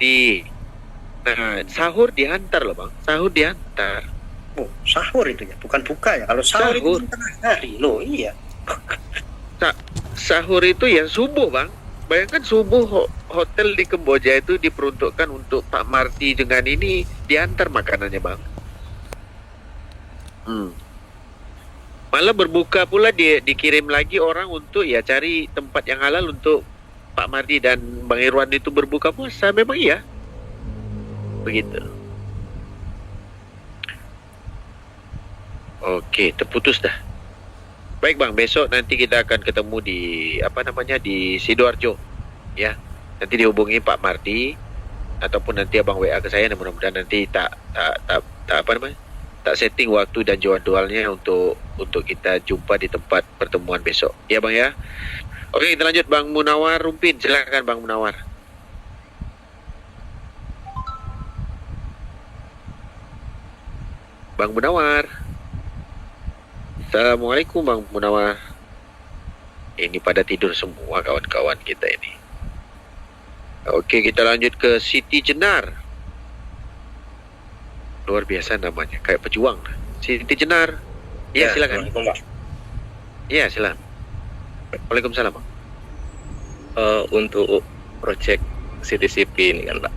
Mardi. Nah, sahur dihantar loh bang, sahur dihantar. Oh, sahur itu ya, bukan buka ya. Kalau sahur itu kan tengah hari loh, iya. Sahur itu ya subuh bang. Bayangkan subuh hotel di Kamboja itu diperuntukkan untuk Pak Mardi dengan ini diantar makanannya bang. Malah berbuka pula dikirim lagi orang untuk ya cari tempat yang halal untuk Pak Mardi dan Bang Irwan itu berbuka puasa. Memang iya. Begitu. Oke, terputus dah. Baik bang, besok nanti kita akan ketemu di di Sidoarjo, ya. Nanti dihubungi Pak Mardi ataupun nanti abang WA ke saya. Mudah-mudahan nanti tak setting waktu dan jadwalnya untuk kita jumpa di tempat pertemuan besok. Ya bang ya. Oke, kita lanjut Bang Munawar Rumpin. Silakan Bang Munawar. Bang Munawar. Assalamualaikum Bang Munawar. Ini pada tidur semua kawan-kawan kita ini. Oke, kita lanjut ke Siti Jenar. Luar biasa namanya, kayak pejuang. Siti Jenar. Ya, silakan. Ya, silakan. Waalaikumsalam Bang. Untuk proyek CTCP ini kan Pak.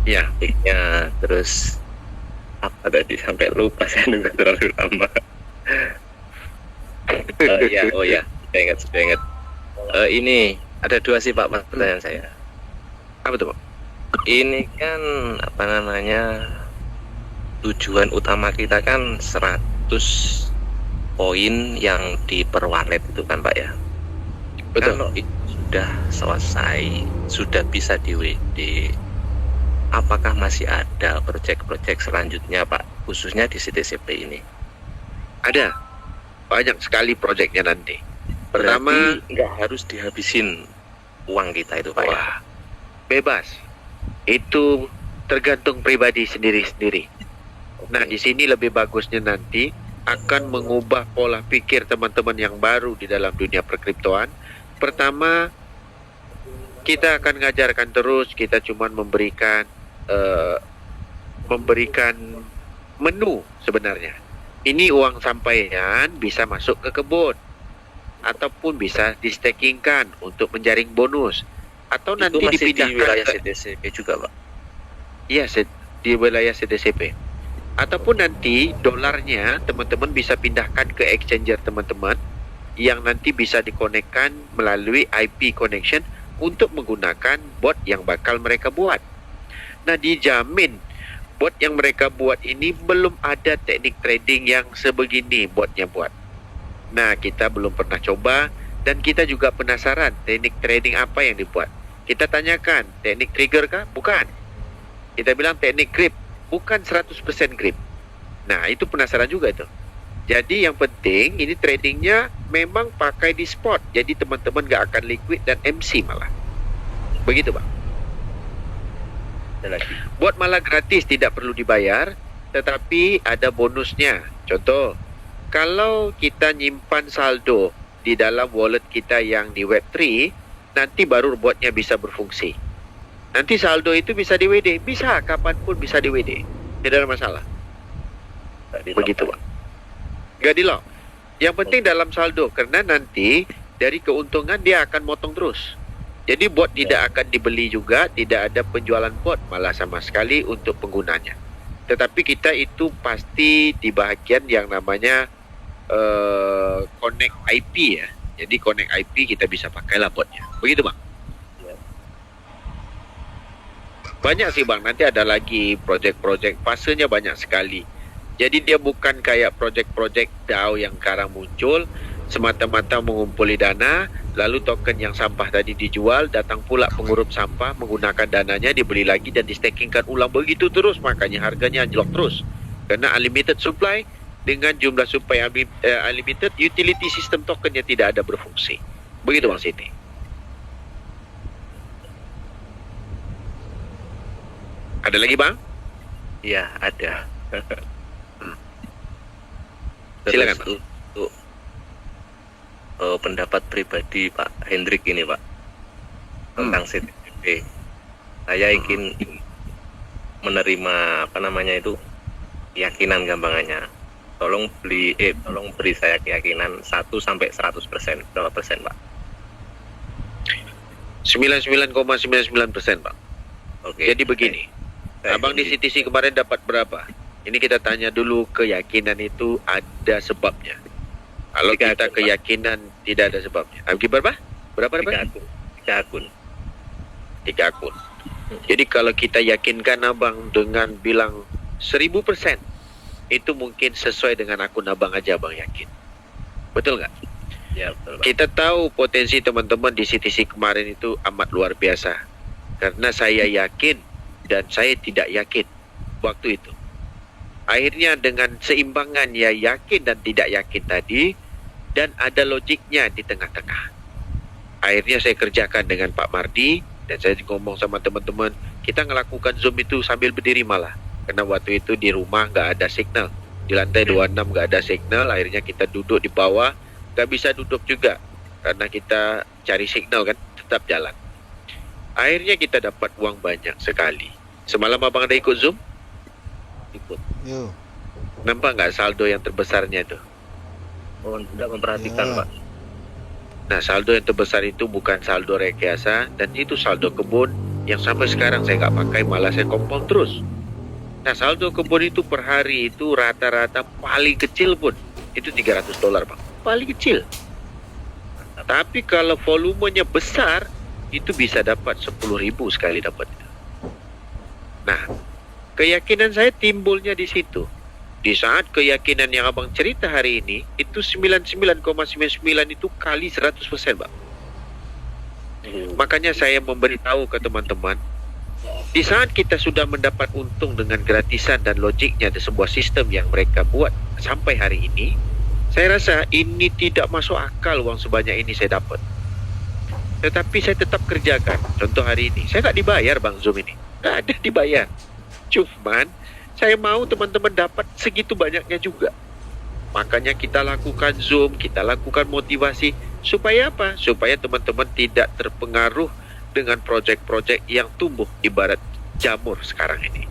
Ya. Terus apa tadi sampai lupa saya juga terlalu lama. Sudah ingat. Ini ada dua sih Pak pertanyaan saya. Apa tuh Pak? Ini kan tujuan utama kita kan 100 poin yang diperwalet itu kan Pak ya. Betul. Kalau itu sudah selesai, sudah bisa di WD, apakah masih ada proyek-proyek selanjutnya Pak, khususnya di CTCP ini? Ada, banyak sekali proyeknya nanti. Pertama, nggak harus dihabisin uang kita itu Pak. Wah, bebas. Itu tergantung pribadi sendiri-sendiri. Nah, di sini lebih bagusnya nanti akan mengubah pola pikir teman-teman yang baru di dalam dunia perkriptoan. Pertama, kita akan ngajarkan terus, kita cuma memberikan menu sebenarnya. Ini uang sampaian bisa masuk ke kebun ataupun bisa di-stakingkan untuk menjaring bonus atau itu nanti masih dipindahkan di wilayah CTCP juga Pak? Iya, di wilayah CTCP. Ataupun nanti dolarnya teman-teman bisa pindahkan ke exchanger teman-teman yang nanti bisa dikonekkan melalui IP connection untuk menggunakan bot yang bakal mereka buat. Nah, dijamin bot yang mereka buat ini belum ada teknik trading yang sebegini botnya buat. Nah, kita belum pernah coba dan kita juga penasaran teknik trading apa yang dibuat. Kita tanyakan, teknik trigger kah? Bukan. Kita bilang teknik grip, bukan 100% grip. Nah, itu penasaran juga itu. Jadi yang penting ini tradingnya memang pakai di spot. Jadi teman-teman gak akan liquid dan MC malah. Begitu Bang. Buat malah gratis, tidak perlu dibayar, tetapi ada bonusnya. Contoh, kalau kita nyimpan saldo di dalam wallet kita yang di Web3, nanti baru botnya bisa berfungsi. Nanti saldo itu bisa di WD, bisa kapanpun bisa di WD, tidak ada masalah. Begitu Bang. Gak di lock. Yang penting dalam saldo, karena nanti dari keuntungan dia akan motong terus. Jadi bot tidak akan dibeli juga, tidak ada penjualan bot malah sama sekali untuk penggunanya. Tetapi kita itu pasti di bahagian yang namanya connect IP ya. Jadi connect IP kita bisa pakailah botnya. Begitu Bang. Banyak sih Bang, nanti ada lagi project-project, fasenya banyak sekali. Jadi dia bukan kayak project-project DAO yang sekarang muncul, semata-mata mengumpuli dana, lalu token yang sampah tadi dijual, datang pula pengurup sampah menggunakan dananya, dibeli lagi dan di-stakingkan ulang begitu terus, makanya harganya anjlok terus. Karena unlimited supply dengan jumlah supply unlimited, utility system tokennya tidak ada berfungsi. Begitu Bang Siti. Ada lagi Bang? Iya, ada. Silakan Bang. Untuk pendapat pribadi Pak Hendrik ini Pak tentang CTCP. Saya ingin menerima apa namanya itu keyakinan gampangannya. Tolong beri saya keyakinan 1 sampai 100%. Berapa persen, Pak? 99,99%, Pak. Oke. Jadi begini, Abang di CTC kemarin dapat berapa? Ini kita tanya dulu, keyakinan itu ada sebabnya. Kalau Tiga kita akun, Pak. keyakinan tidak ada sebabnya. Berapa? Berapa? 3 akun. 3 akun. 3 akun. Jadi kalau kita yakinkan Abang dengan bilang 1000%, itu mungkin sesuai dengan akun Abang aja Abang yakin. Betul nggak? Ya, betul, Pak. Kita tahu potensi teman-teman di CTC kemarin itu amat luar biasa. Karena saya yakin dan saya tidak yakin waktu itu. Akhirnya dengan seimbangan ya yakin dan tidak yakin tadi, dan ada logiknya di tengah-tengah. Akhirnya saya kerjakan dengan Pak Mardi, dan saya ngomong sama teman-teman, kita ngelakukan Zoom itu sambil berdiri malah. Karena waktu itu di rumah nggak ada signal. Di lantai 26 nggak ada signal, akhirnya kita duduk di bawah, nggak bisa duduk juga. Karena kita cari signal kan, tetap jalan. Akhirnya kita dapat uang banyak sekali. Semalam Abang ada ikut Zoom? Ikut. Yo. Nampak nggak saldo yang terbesarnya itu? Oh, tidak memperhatikan, Ya. Pak. Nah, saldo yang terbesar itu bukan saldo rekayasa, dan itu saldo kebun yang sampai sekarang saya nggak pakai, malah saya kompon terus. Nah, saldo kebun itu per hari itu rata-rata paling kecil pun itu $300, Bang. Paling kecil. Tapi kalau volumenya besar, itu bisa dapat 10.000 sekali dapat. Nah, keyakinan saya timbulnya di situ. Di saat keyakinan yang Abang cerita hari ini, itu 99,99 itu kali 100%, Bang. Makanya saya memberitahu ke teman-teman, di saat kita sudah mendapat untung dengan gratisan dan logiknya di sebuah sistem yang mereka buat sampai hari ini, saya rasa ini tidak masuk akal uang sebanyak ini saya dapat. Tetapi saya tetap kerjakan. Contoh hari ini, saya nggak dibayar Bang Zoom ini. Nggak ada dibayar. Cuman, saya mau teman-teman dapat segitu banyaknya juga. Makanya kita lakukan Zoom, kita lakukan motivasi. Supaya apa? Supaya teman-teman tidak terpengaruh dengan proyek-proyek yang tumbuh ibarat jamur sekarang ini.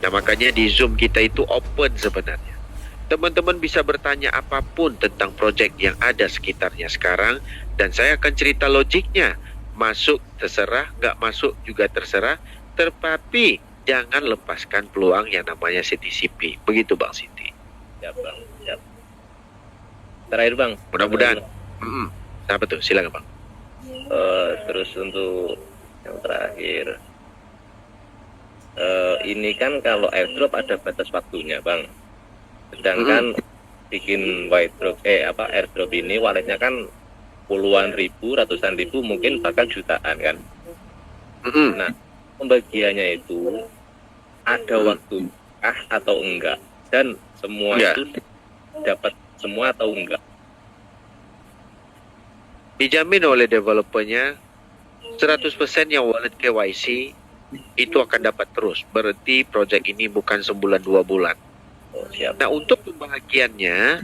Nah, makanya di Zoom kita itu open sebenarnya. Teman-teman bisa bertanya apapun tentang proyek yang ada sekitarnya sekarang, dan saya akan cerita logiknya. Masuk terserah, nggak masuk juga terserah, tetapi jangan lepaskan peluang yang namanya CTCP. Begitu Bang Siti. Siap, Bang. Siap. Terakhir, Bang. Mudah-mudahan. Apa tuh? Silakan Bang. Terus untuk yang terakhir, ini kan kalau airdrop ada batas waktunya, Bang. Sedangkan bikin airdrop ini walletnya kan puluhan ribu, ratusan ribu, mungkin bahkan jutaan kan. Nah, pembagiannya itu ada waktu atau enggak, dan semua itu dapat semua atau enggak? Dijamin oleh developernya 100% yang wallet KYC itu akan dapat terus. Berarti project ini bukan sebulan 2 bulan. Oh, siap. Nah, untuk pembagiannya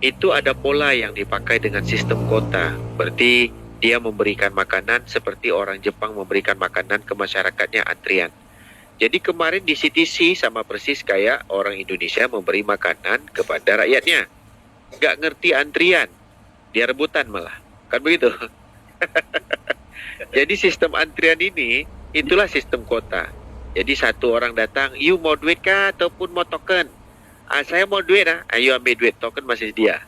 itu ada pola yang dipakai dengan sistem kota. Berarti dia memberikan makanan seperti orang Jepang memberikan makanan ke masyarakatnya antrian. Jadi kemarin di CTC sama persis kayak orang Indonesia memberi makanan kepada rakyatnya. Nggak ngerti antrian, dia rebutan malah. Kan begitu? Jadi sistem antrian ini, itulah sistem kota. Jadi satu orang datang, you mau duit kah ataupun mau token? Saya mau duit ayo ambil duit, token masih dia.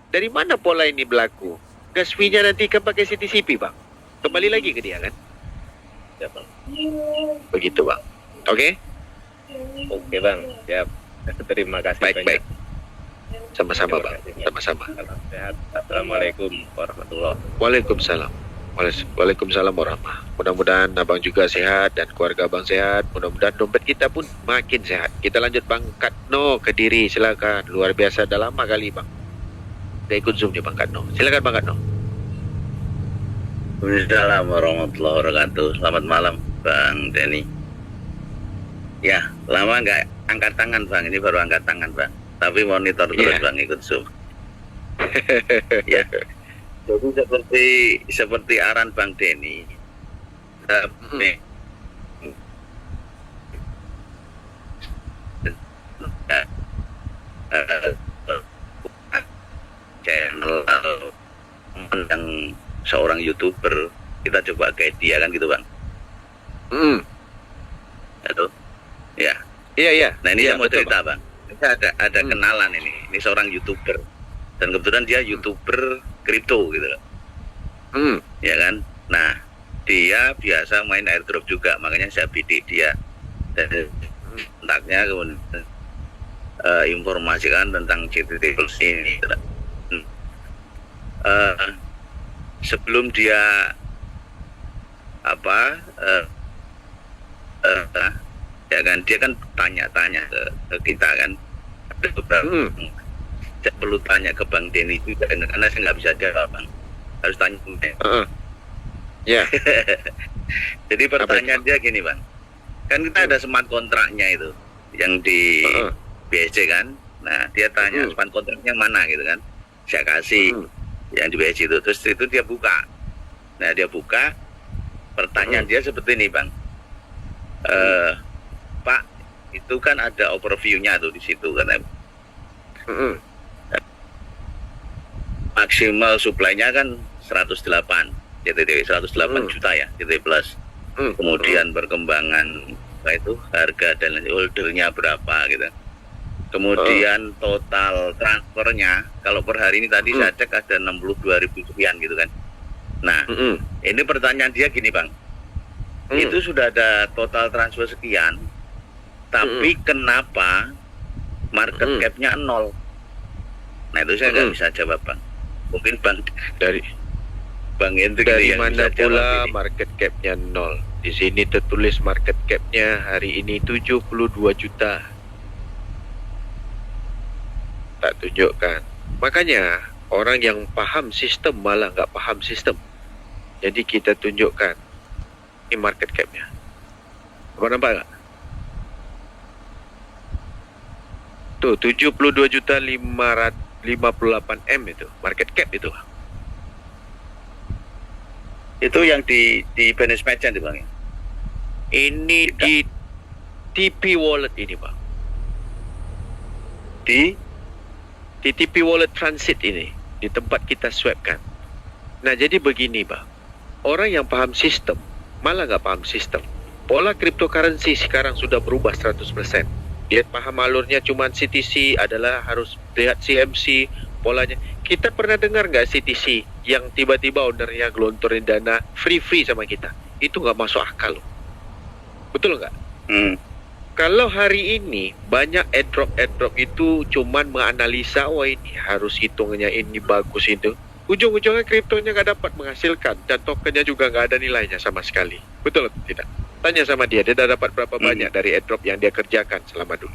Dari mana pola ini berlaku? Gas fee-nya nanti kan pakai CTCP Bang. Kembali lagi ke dia kan? Siap, Bang. Begitu Bang. Oke? Oke, Bang. Siap. Terima kasih Baik, banyak. baik. Sama-sama Terima Bang. kasih. Sama-sama. Salam sehat. Assalamualaikum warahmatullahi wabarakatuh. Waalaikumsalam. Waalaikumsalam warahmatullahi. Mudah-mudahan abang juga sehat dan keluarga abang sehat. Mudah-mudahan dompet kita pun makin sehat. Kita lanjut Bang Katno Kediri. Silakan. Luar biasa, dah lama kali Bang. Kita ikut Zoom nih Bang Katno. Silakan Bang Katno. Waalaikumsalam warahmatullahi wabarakatuh. Selamat malam Bang Denny. Ya, lama nggak angkat tangan Bang. Ini baru angkat tangan Bang. Tapi monitor terus Iya. Bang, ikut Zoom. Ya. Jadi seperti arahan Bang Denny, seorang YouTuber, kita coba guide dia kan gitu bang. Aduh, ya. Iya. Nah ini Iya, saya mau betul, cerita bang. Ini ada kenalan ini seorang YouTuber dan kebetulan dia YouTuber kripto gitu loh. Ya kan. Nah dia biasa main airdrop juga, makanya saya bidik dia dan kontaknya kemudian informasikan tentang GTT Plus ini gitu loh. Sebelum dia ya kan dia kan tanya-tanya ke kita kan, ada beberapa saya perlu tanya ke Bang Denny juga karena saya nggak bisa jawab bang, harus tanya ke saya. Ya. Jadi pertanyaan dia gini bang, kan kita ada smart kontraknya itu yang di BSC kan, nah dia tanya smart kontraknya mana gitu kan, saya kasih yang di BSC itu, terus itu dia buka, nah dia buka, pertanyaan dia seperti ini bang, Pak itu kan ada overview-nya tuh di situ kan, maksimal supply-nya kan 108 GTT 108 juta ya GTT Plus. Kemudian perkembangan itu harga dan holdernya berapa gitu. Kemudian total transfernya kalau per hari ini tadi saya cek ada 62.000 sekian gitu kan. Nah, ini pertanyaan dia gini bang, itu sudah ada total transfer sekian, tapi kenapa market cap-nya 0? Nah itu saya nggak bisa jawab bang. Mungkin bang dari Bang Hendrik dari yang mana bisa jawab pula ini. market cap-nya 0? Di sini tertulis market cap-nya hari ini 72 juta. Tak tunjukkan. Makanya orang yang paham sistem malah nggak paham sistem. Jadi kita tunjukkan ini market cap-nya. Apa nampak nggak? Tuh 72 juta 558 M itu market cap itu. Itu yang di Binance Merchant bang ya? Ini Tidak. di TP Wallet ini bang. Di TP Wallet Transit ini di tempat kita swapkan. Nah jadi begini bang, orang yang paham sistem malah nggak paham sistem. Pola cryptocurrency sekarang sudah berubah 100%. Dia paham alurnya cuma CTC adalah harus lihat CMC polanya. Kita pernah dengar nggak CTC yang tiba-tiba ownernya gelontorin dana free sama kita? Itu nggak masuk akal loh. Betul nggak? Kalau hari ini banyak airdrop itu cuman menganalisa, wah ini harus hitungnya ini bagus itu. Ujung-ujungnya kriptonya nggak dapat menghasilkan dan tokennya juga nggak ada nilainya sama sekali. Betul atau tidak? Tanya sama dia dah dapat berapa banyak dari airdrop yang dia kerjakan selama dulu.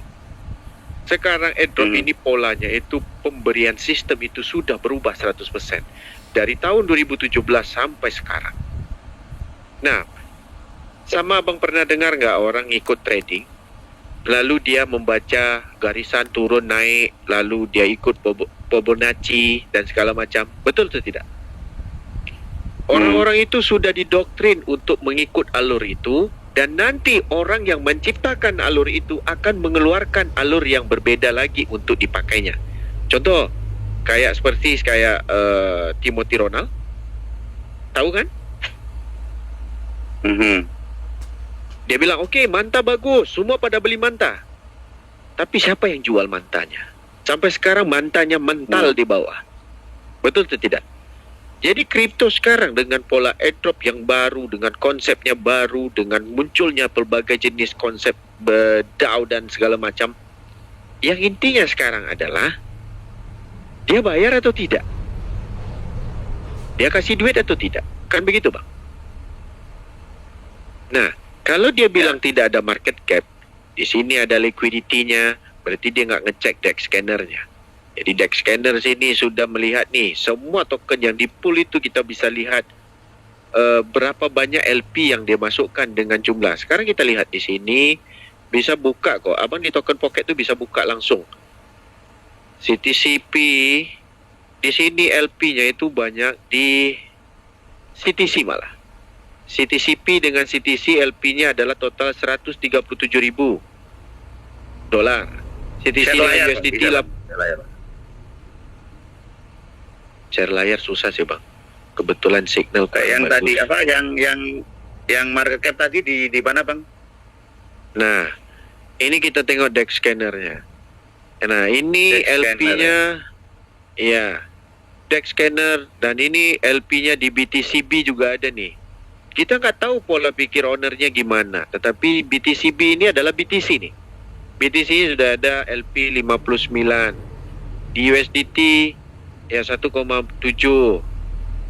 Sekarang airdrop ini polanya itu pemberian sistem itu sudah berubah 100% dari tahun 2017 sampai sekarang. Nah, sama abang pernah dengar nggak orang ikut trading, lalu dia membaca garisan turun naik, lalu dia ikut Fibonacci dan segala macam, betul atau tidak? Orang-orang itu sudah didoktrin untuk mengikut alur itu, dan nanti orang yang menciptakan alur itu akan mengeluarkan alur yang berbeda lagi untuk dipakainya. Contoh, kayak Timothy Ronald, tahu kan? Dia bilang, oke, manta bagus, semua pada beli manta. Tapi siapa yang jual mantanya? Sampai sekarang mantanya mental di bawah. Betul atau tidak? Jadi kripto sekarang dengan pola airdrop yang baru, dengan konsepnya baru, dengan munculnya pelbagai jenis konsep DAO dan segala macam, yang intinya sekarang adalah dia bayar atau tidak? Dia kasih duit atau tidak? Kan begitu bang? Nah, kalau dia bilang tidak ada market cap, di sini ada liquidity-nya, berarti dia nggak ngecek DEX scanner-nya. Jadi DEX scanner sini sudah melihat nih, semua token yang di pool itu kita bisa lihat berapa banyak LP yang dia masukkan dengan jumlah. Sekarang kita lihat di sini, bisa buka kok. Abang di token pocket itu bisa buka langsung. CTCP, di sini LP-nya itu banyak di CTC malah. CTCP dengan CTC LP-nya adalah total 137.000 dolar. CTC dengan USDT lah. Share layar susah sih bang. kebetulan signal Yang kurang tadi bagus. apa yang market cap tadi di mana Bang? Nah, ini kita tengok DEX scannernya. Nah, ini DEX scanner. LP-nya, ya, DEX scanner, dan ini LP-nya di BTCB juga ada nih. Kita nggak tahu pola pikir ownernya gimana, tetapi BTCB ini adalah BTC nih. BTC sudah ada LP 59, di USDT ya 1,7,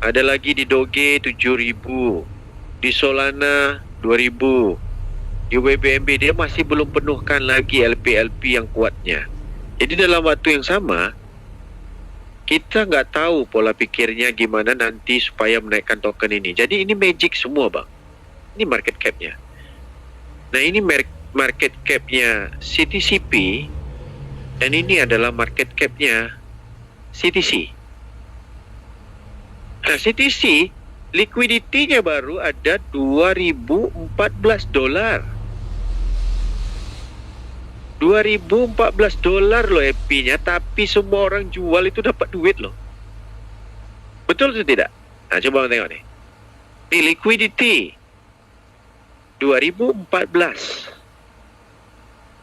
ada lagi di Doge 7.000, di Solana 2.000, di WBNB dia masih belum penuhkan lagi LP-LP yang kuatnya. Jadi dalam waktu yang sama, kita nggak tahu pola pikirnya gimana nanti supaya menaikkan token ini. Jadi ini magic semua bang. Ini market cap-nya. Nah ini market cap-nya CTCP, dan ini adalah market cap-nya CTC. Nah CTC liquidity-nya baru ada 2014 dolar. 2014 dolar loh EP-nya, tapi semua orang jual itu dapat duit loh. Betul atau tidak? Nah, coba tengok nih. Di liquidity 2014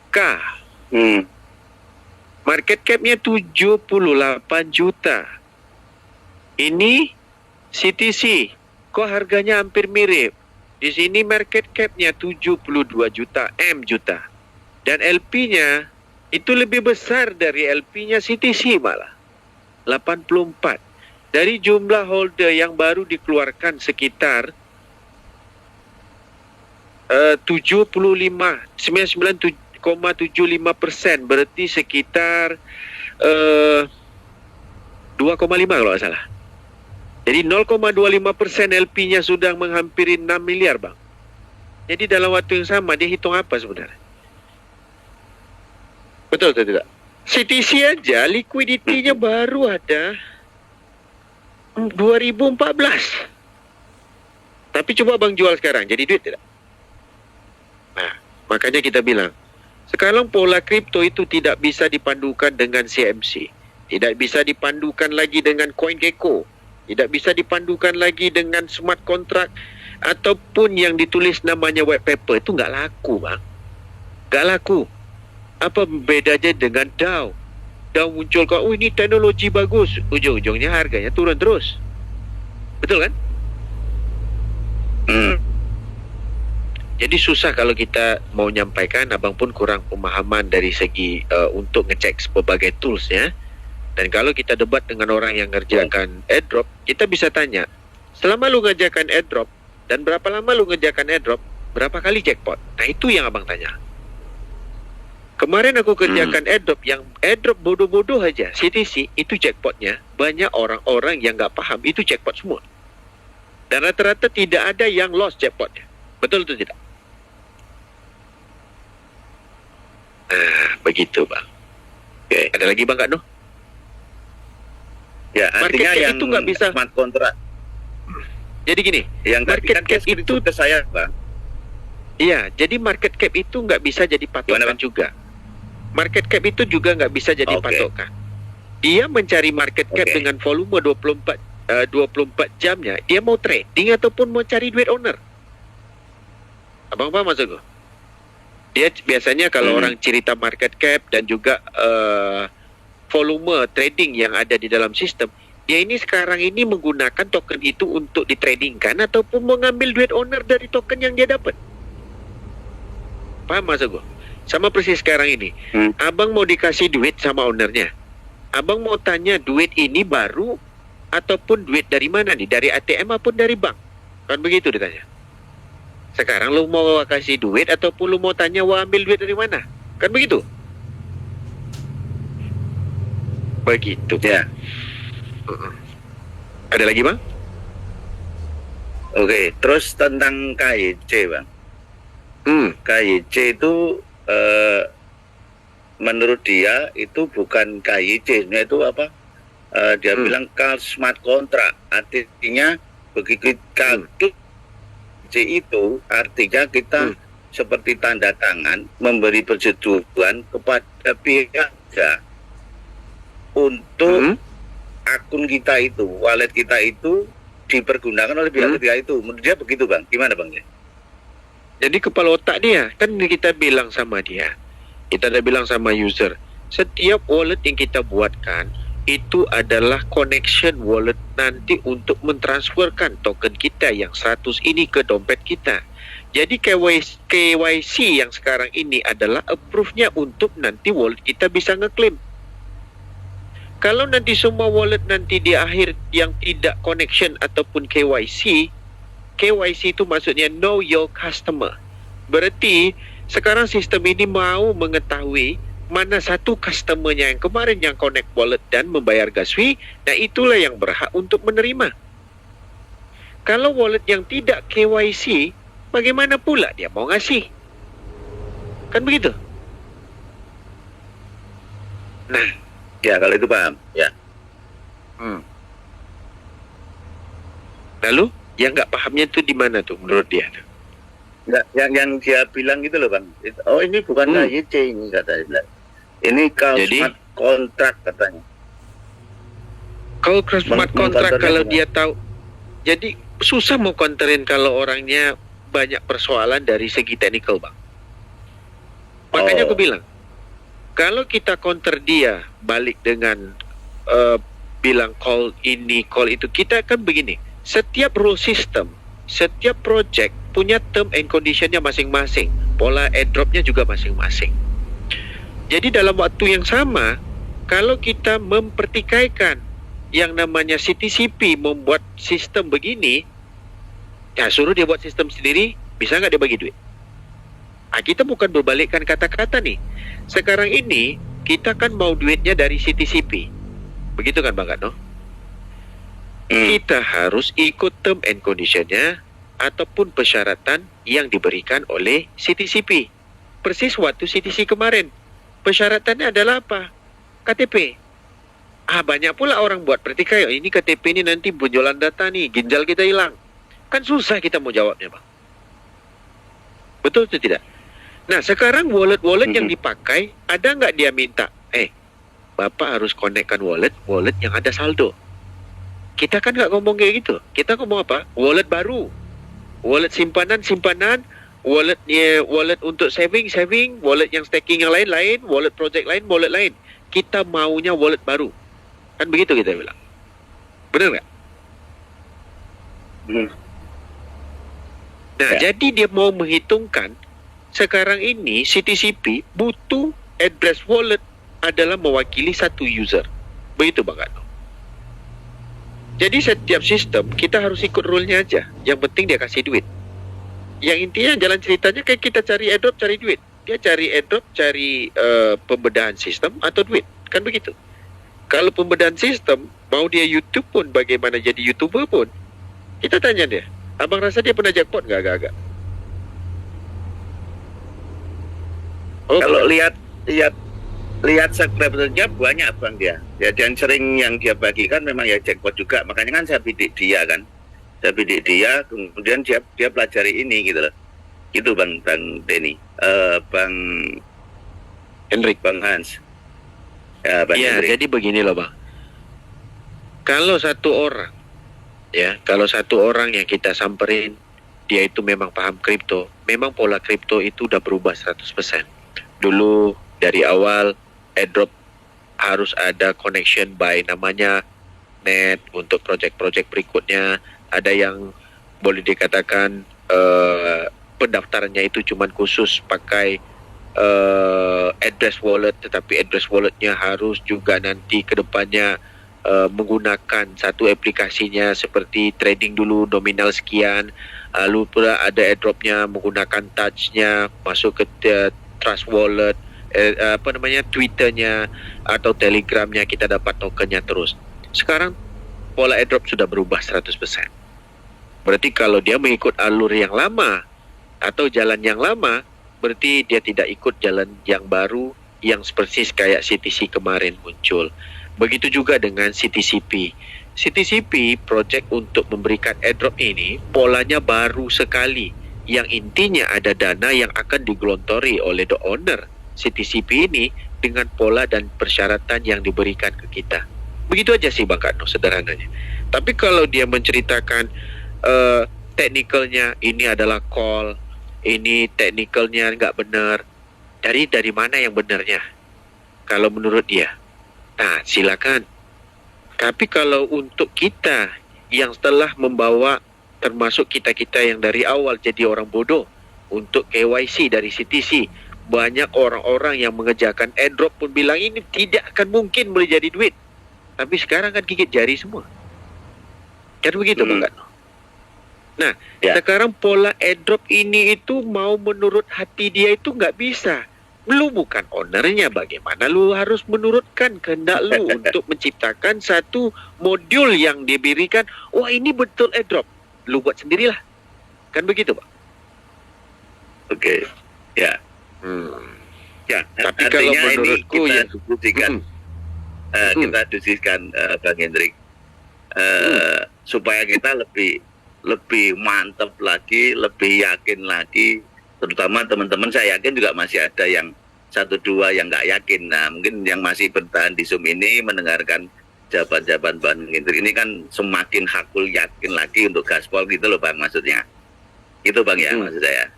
K. Market cap-nya 78 juta. Ini CTC. Kok harganya hampir mirip? Di sini market cap-nya 72 juta juta. Dan LP-nya itu lebih besar dari LP-nya CTC malah. 84. Dari jumlah holder yang baru dikeluarkan sekitar 99,75%, berarti sekitar 2,5 kalau nggak salah. Jadi 0,25% LP-nya sudah menghampiri 6 miliar bang. Jadi dalam waktu yang sama dia hitung apa sebenarnya? Betul atau tidak? CTC aja liquidity-nya baru ada 2014. Tapi coba bang jual sekarang, jadi duit tidak? Nah, makanya kita bilang, sekarang pola kripto itu tidak bisa dipandukan dengan CMC. Tidak bisa dipandukan lagi dengan CoinGecko. Tidak bisa dipandukan lagi dengan smart contract. Ataupun yang ditulis namanya white paper. Itu nggak laku bang. Nggak laku. Apa bedanya dengan DAO? DAO muncul kok, oh ini teknologi bagus. Ujung-ujungnya harganya turun terus. Betul kan? Jadi susah kalau kita mau nyampaikan, abang pun kurang pemahaman dari segi untuk ngecek berbagai tools ya. Dan kalau kita debat dengan orang yang ngerjakan airdrop, kita bisa tanya, selama lu ngerjakan airdrop, dan berapa lama lu ngerjakan airdrop, berapa kali jackpot? Nah itu yang abang tanya. Kemarin aku kerjakan airdrop, yang airdrop bodoh-bodoh aja, CTC, itu jackpotnya, banyak orang-orang yang nggak paham, itu jackpot semua. Dan rata-rata tidak ada yang lost jackpotnya. Betul atau tidak? Nah, begitu bang. Oke. Ada lagi bang Kak Noh? Ya, artinya Market cap yang itu nggak bisa. smart contract. Jadi gini, Yang tadi market kan cap itu, ke saya, Bang. iya, jadi market cap itu nggak bisa jadi patokan Gimana, Bang? juga. Market cap itu juga nggak bisa jadi Oke. patokan. Dia mencari market cap Oke. dengan volume 24 jamnya. Dia mau trading ataupun mau cari duit owner. Abang paham maksud gue? Dia biasanya kalau orang cerita market cap dan juga volume trading yang ada di dalam sistem, dia ini sekarang ini menggunakan token itu untuk ditradingkan ataupun mengambil duit owner dari token yang dia dapat. Paham maksud gue? Sama persis sekarang ini. Abang mau dikasih duit sama ownernya. Abang mau tanya duit ini baru ataupun duit dari mana nih? Dari ATM ataupun dari bank? Kan begitu ditanya. Sekarang lu mau kasih duit ataupun lu mau tanya mau ambil duit dari mana? Kan begitu? Begitu. Ya. Ada lagi bang? Oke, terus tentang KYC, Bang. KYC itu menurut dia itu bukan KYC, sebenarnya itu apa? Dia bilang call smart contract. Artinya begitu KYC itu artinya kita seperti tanda tangan memberi persetujuan kepada pihak untuk akun kita itu, wallet kita itu dipergunakan oleh pihak ketiga itu. Menurut dia begitu Bang. Gimana Bang? Jadi kepala otak dia, kan kita bilang sama dia, kita ada bilang sama user, setiap wallet yang kita buatkan itu adalah connection wallet nanti untuk mentransferkan token kita yang 100 ini ke dompet kita. Jadi KYC yang sekarang ini adalah approve-nya untuk nanti wallet kita bisa ngeklaim. Kalau nanti semua wallet nanti di akhir yang tidak connection ataupun KYC itu maksudnya know your customer. Berarti sekarang sistem ini mau mengetahui mana satu customernya yang kemarin yang connect wallet dan membayar gas fee, nah itulah yang berhak untuk menerima. Kalau wallet yang tidak KYC, bagaimana pula dia mau ngasih? Kan begitu? Nah, Ya kalau itu paham. Ya. Lalu yang nggak pahamnya itu di mana tuh menurut dia? Nggak, yang dia bilang gitu loh Bang. Oh ini bukan KYC ini katanya. Ini kalau smart kontrak katanya. Kalau smart kontrak kalau dia tahu, jadi susah mau counterin kalau orangnya banyak persoalan dari segi teknikal Bang. Makanya aku bilang, kalau kita counter dia balik dengan bilang call ini, call itu, kita kan begini, setiap rule system, setiap project punya term and conditionnya masing-masing, pola airdropnya juga masing-masing. Jadi dalam waktu yang sama, kalau kita mempertikaikan yang namanya CTCP membuat sistem begini, ya suruh dia buat sistem sendiri, bisa nggak dia bagi duit? Kita bukan berbalikkan kata-kata nih. Sekarang ini kita kan mau duitnya dari CTCP, begitu kan Bang Katno? Kita harus ikut term and conditionnya ataupun persyaratan yang diberikan oleh CTCP. Persis waktu CTC kemarin, persyaratannya adalah apa? KTP. Banyak pula orang buat pertikai, ini KTP ini nanti penjualan data nih, ginjal kita hilang. Kan susah kita mau jawabnya Bang. Betul atau tidak? Nah sekarang wallet-wallet yang dipakai, ada nggak dia minta, Bapak harus connectkan wallet yang ada saldo. Kita kan nggak ngomong kayak gitu. Kita ngomong apa? Wallet baru, wallet simpanan, wallet untuk saving, wallet yang staking yang lain, wallet project lain, wallet lain. Kita maunya wallet baru. Kan begitu kita bilang. Benar nggak? Nah, jadi dia mau menghitungkan sekarang ini CTCP butuh address wallet adalah mewakili satu user. Begitu Bang Katno. Jadi setiap sistem kita harus ikut rule-nya aja. Yang penting dia kasih duit. Yang intinya jalan ceritanya kayak kita cari airdrop, cari duit. Dia cari airdrop, cari pembedahan sistem atau duit. Kan begitu. Kalau pembedahan sistem, mau dia YouTube pun, bagaimana jadi YouTuber pun, kita tanya dia, abang rasa dia pernah jackpot nggak agak-agak? Kalau lihat subscribernya banyak Bang dia. Ya dan sering yang dia bagikan memang ya jackpot juga. Makanya kan saya bidik dia kan. Saya bidik dia, kemudian dia pelajari ini gitu loh. Gitu Bang Denny. Bang Henrik. Bang Hans. Ya, Bang Henrik. Jadi begini loh Bang. Kalau satu orang yang kita samperin, dia itu memang paham kripto, memang pola kripto itu udah berubah 100%. Dulu dari awal airdrop harus ada connection by namanya net untuk project-project berikutnya. Ada yang boleh dikatakan pendaftarannya itu cuma khusus pakai address wallet, tetapi address walletnya harus juga nanti ke depannya menggunakan satu aplikasinya seperti trading dulu nominal sekian, lalu pula ada airdropnya menggunakan touchnya masuk ke Trust Wallet, Twitternya atau Telegramnya, kita dapat tokennya terus. Sekarang pola airdrop sudah berubah 100%. Berarti kalau dia mengikut alur yang lama atau jalan yang lama, berarti dia tidak ikut jalan yang baru yang persis kayak CTC kemarin muncul. Begitu juga dengan CTCP. CTCP project untuk memberikan airdrop ini polanya baru sekali, yang intinya ada dana yang akan digelontori oleh the owner CTCP ini dengan pola dan persyaratan yang diberikan ke kita. Begitu aja sih Bang Katno sederhananya. Tapi kalau dia menceritakan teknikalnya ini adalah call, ini teknikalnya nggak benar, dari mana yang benarnya? Kalau menurut dia, nah silakan. Tapi kalau untuk kita yang telah membawa, termasuk kita-kita yang dari awal jadi orang bodoh untuk KYC dari CTC, banyak orang-orang yang mengerjakan airdrop pun bilang ini tidak akan mungkin boleh jadi duit. Tapi sekarang kan gigit jari semua. Kan begitu Bang Gatno? Nah, sekarang pola airdrop ini itu mau menurut hati dia itu nggak bisa. Lu bukan ownernya, bagaimana lu harus menurutkan kehendak lu untuk menciptakan satu modul yang diberikan, wah ini betul airdrop. Lu buat sendirilah. Kan begitu, Pak? Oke. Ya. Ya, tapi kalau menurutku kita ya diskusikan, kita diskusikan Bang Hendrik, supaya kita lebih mantap lagi, lebih yakin lagi, terutama teman-teman saya yakin juga masih ada yang 1-2 yang nggak yakin. Nah, mungkin yang masih bertahan di Zoom ini mendengarkan jawaban-jawaban Bang Hendrik ini kan semakin hakul yakin lagi untuk gaspol gitu loh Bang, maksudnya. Itu Bang ya, maksud saya.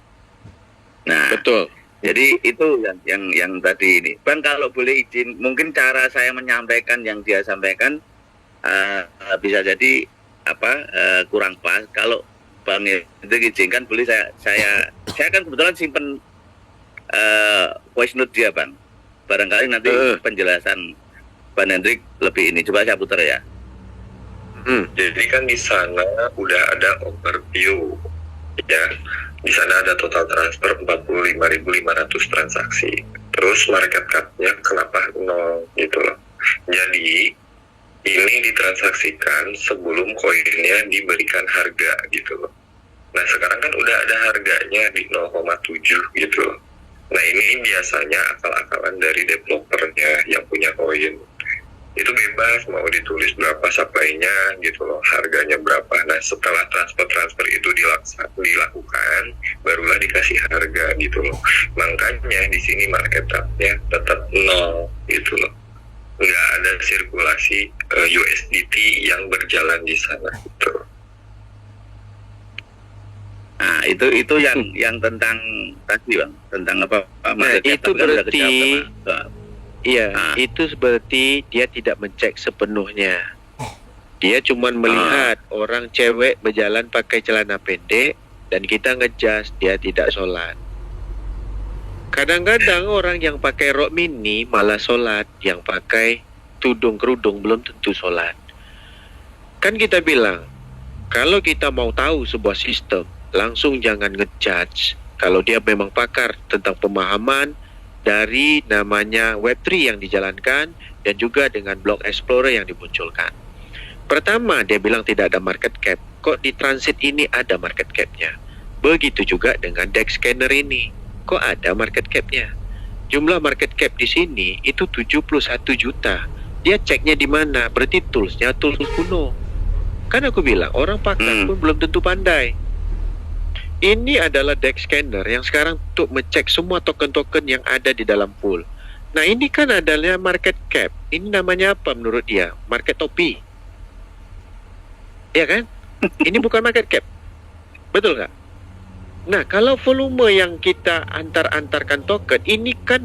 Nah, betul. Jadi itu yang tadi ini. Bang, kalau boleh izin, mungkin cara saya menyampaikan yang dia sampaikan bisa jadi kurang pas. Kalau Bang Hendrik izinkan, boleh saya kan kebetulan simpen voice note dia Bang. Barangkali nanti penjelasan Bang Hendrik lebih ini. Coba saya putar ya. Jadi kan di sana udah ada overview, ya. Di sana ada total transfer 45.500 transaksi. Terus market cap-nya kenapa 0 gitu loh. Jadi ini ditransaksikan sebelum koinnya diberikan harga gitu loh. Nah sekarang kan udah ada harganya di 0,7 gitu loh. Nah ini biasanya akal-akalan dari developernya yang punya koin. Itu bebas mau ditulis berapa supply-nya gitu loh, harganya berapa. Nah setelah transfer itu dilakukan, barulah dikasih harga gitu loh. Makanya di sini market cap-nya tetap 0 gitu loh. Nggak ada sirkulasi USDT yang berjalan di sana gitu. Nah itu yang tentang tadi Bang, tentang apa? Nah, itu berarti iya, itu berarti dia tidak mencek sepenuhnya. Dia cuma melihat orang cewek berjalan pakai celana pendek dan kita ngejas dia tidak sholat. Kadang-kadang orang yang pakai rok mini malah sholat, yang pakai tudung kerudung belum tentu sholat. Kan kita bilang, kalau kita mau tahu sebuah sistem, langsung jangan ngejudge. Kalau dia memang pakar tentang pemahaman dari namanya Web3 yang dijalankan dan juga dengan Block Explorer yang dimunculkan. Pertama, dia bilang tidak ada market cap. Kok di transit ini ada market cap-nya? Begitu juga dengan DEX scanner ini. Kok ada market cap-nya? Jumlah market cap di sini itu 71 juta. Dia ceknya di mana? Berarti toolsnya tools kuno. Kan aku bilang, orang pakar pun belum tentu pandai. Ini adalah DEX scanner yang sekarang untuk mengecek semua token-token yang ada di dalam pool. Nah ini kan adalah market cap. Ini namanya apa menurut dia? Market topi. Ya kan? Ini bukan market cap. Betul nggak? Nah kalau volume yang kita antarkan token, ini kan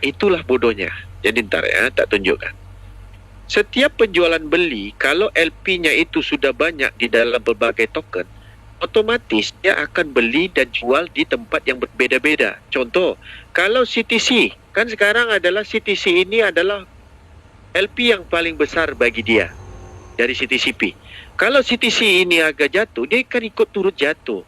itulah bodohnya. Jadi ntar ya, tak tunjukkan. Setiap penjualan beli, kalau LP-nya itu sudah banyak di dalam berbagai token, otomatis dia akan beli dan jual di tempat yang berbeda-beda. Contoh, kalau CTC, kan sekarang adalah CTC ini adalah LP yang paling besar bagi dia dari CTCP. Kalau CTC ini harga jatuh, dia akan ikut turut jatuh.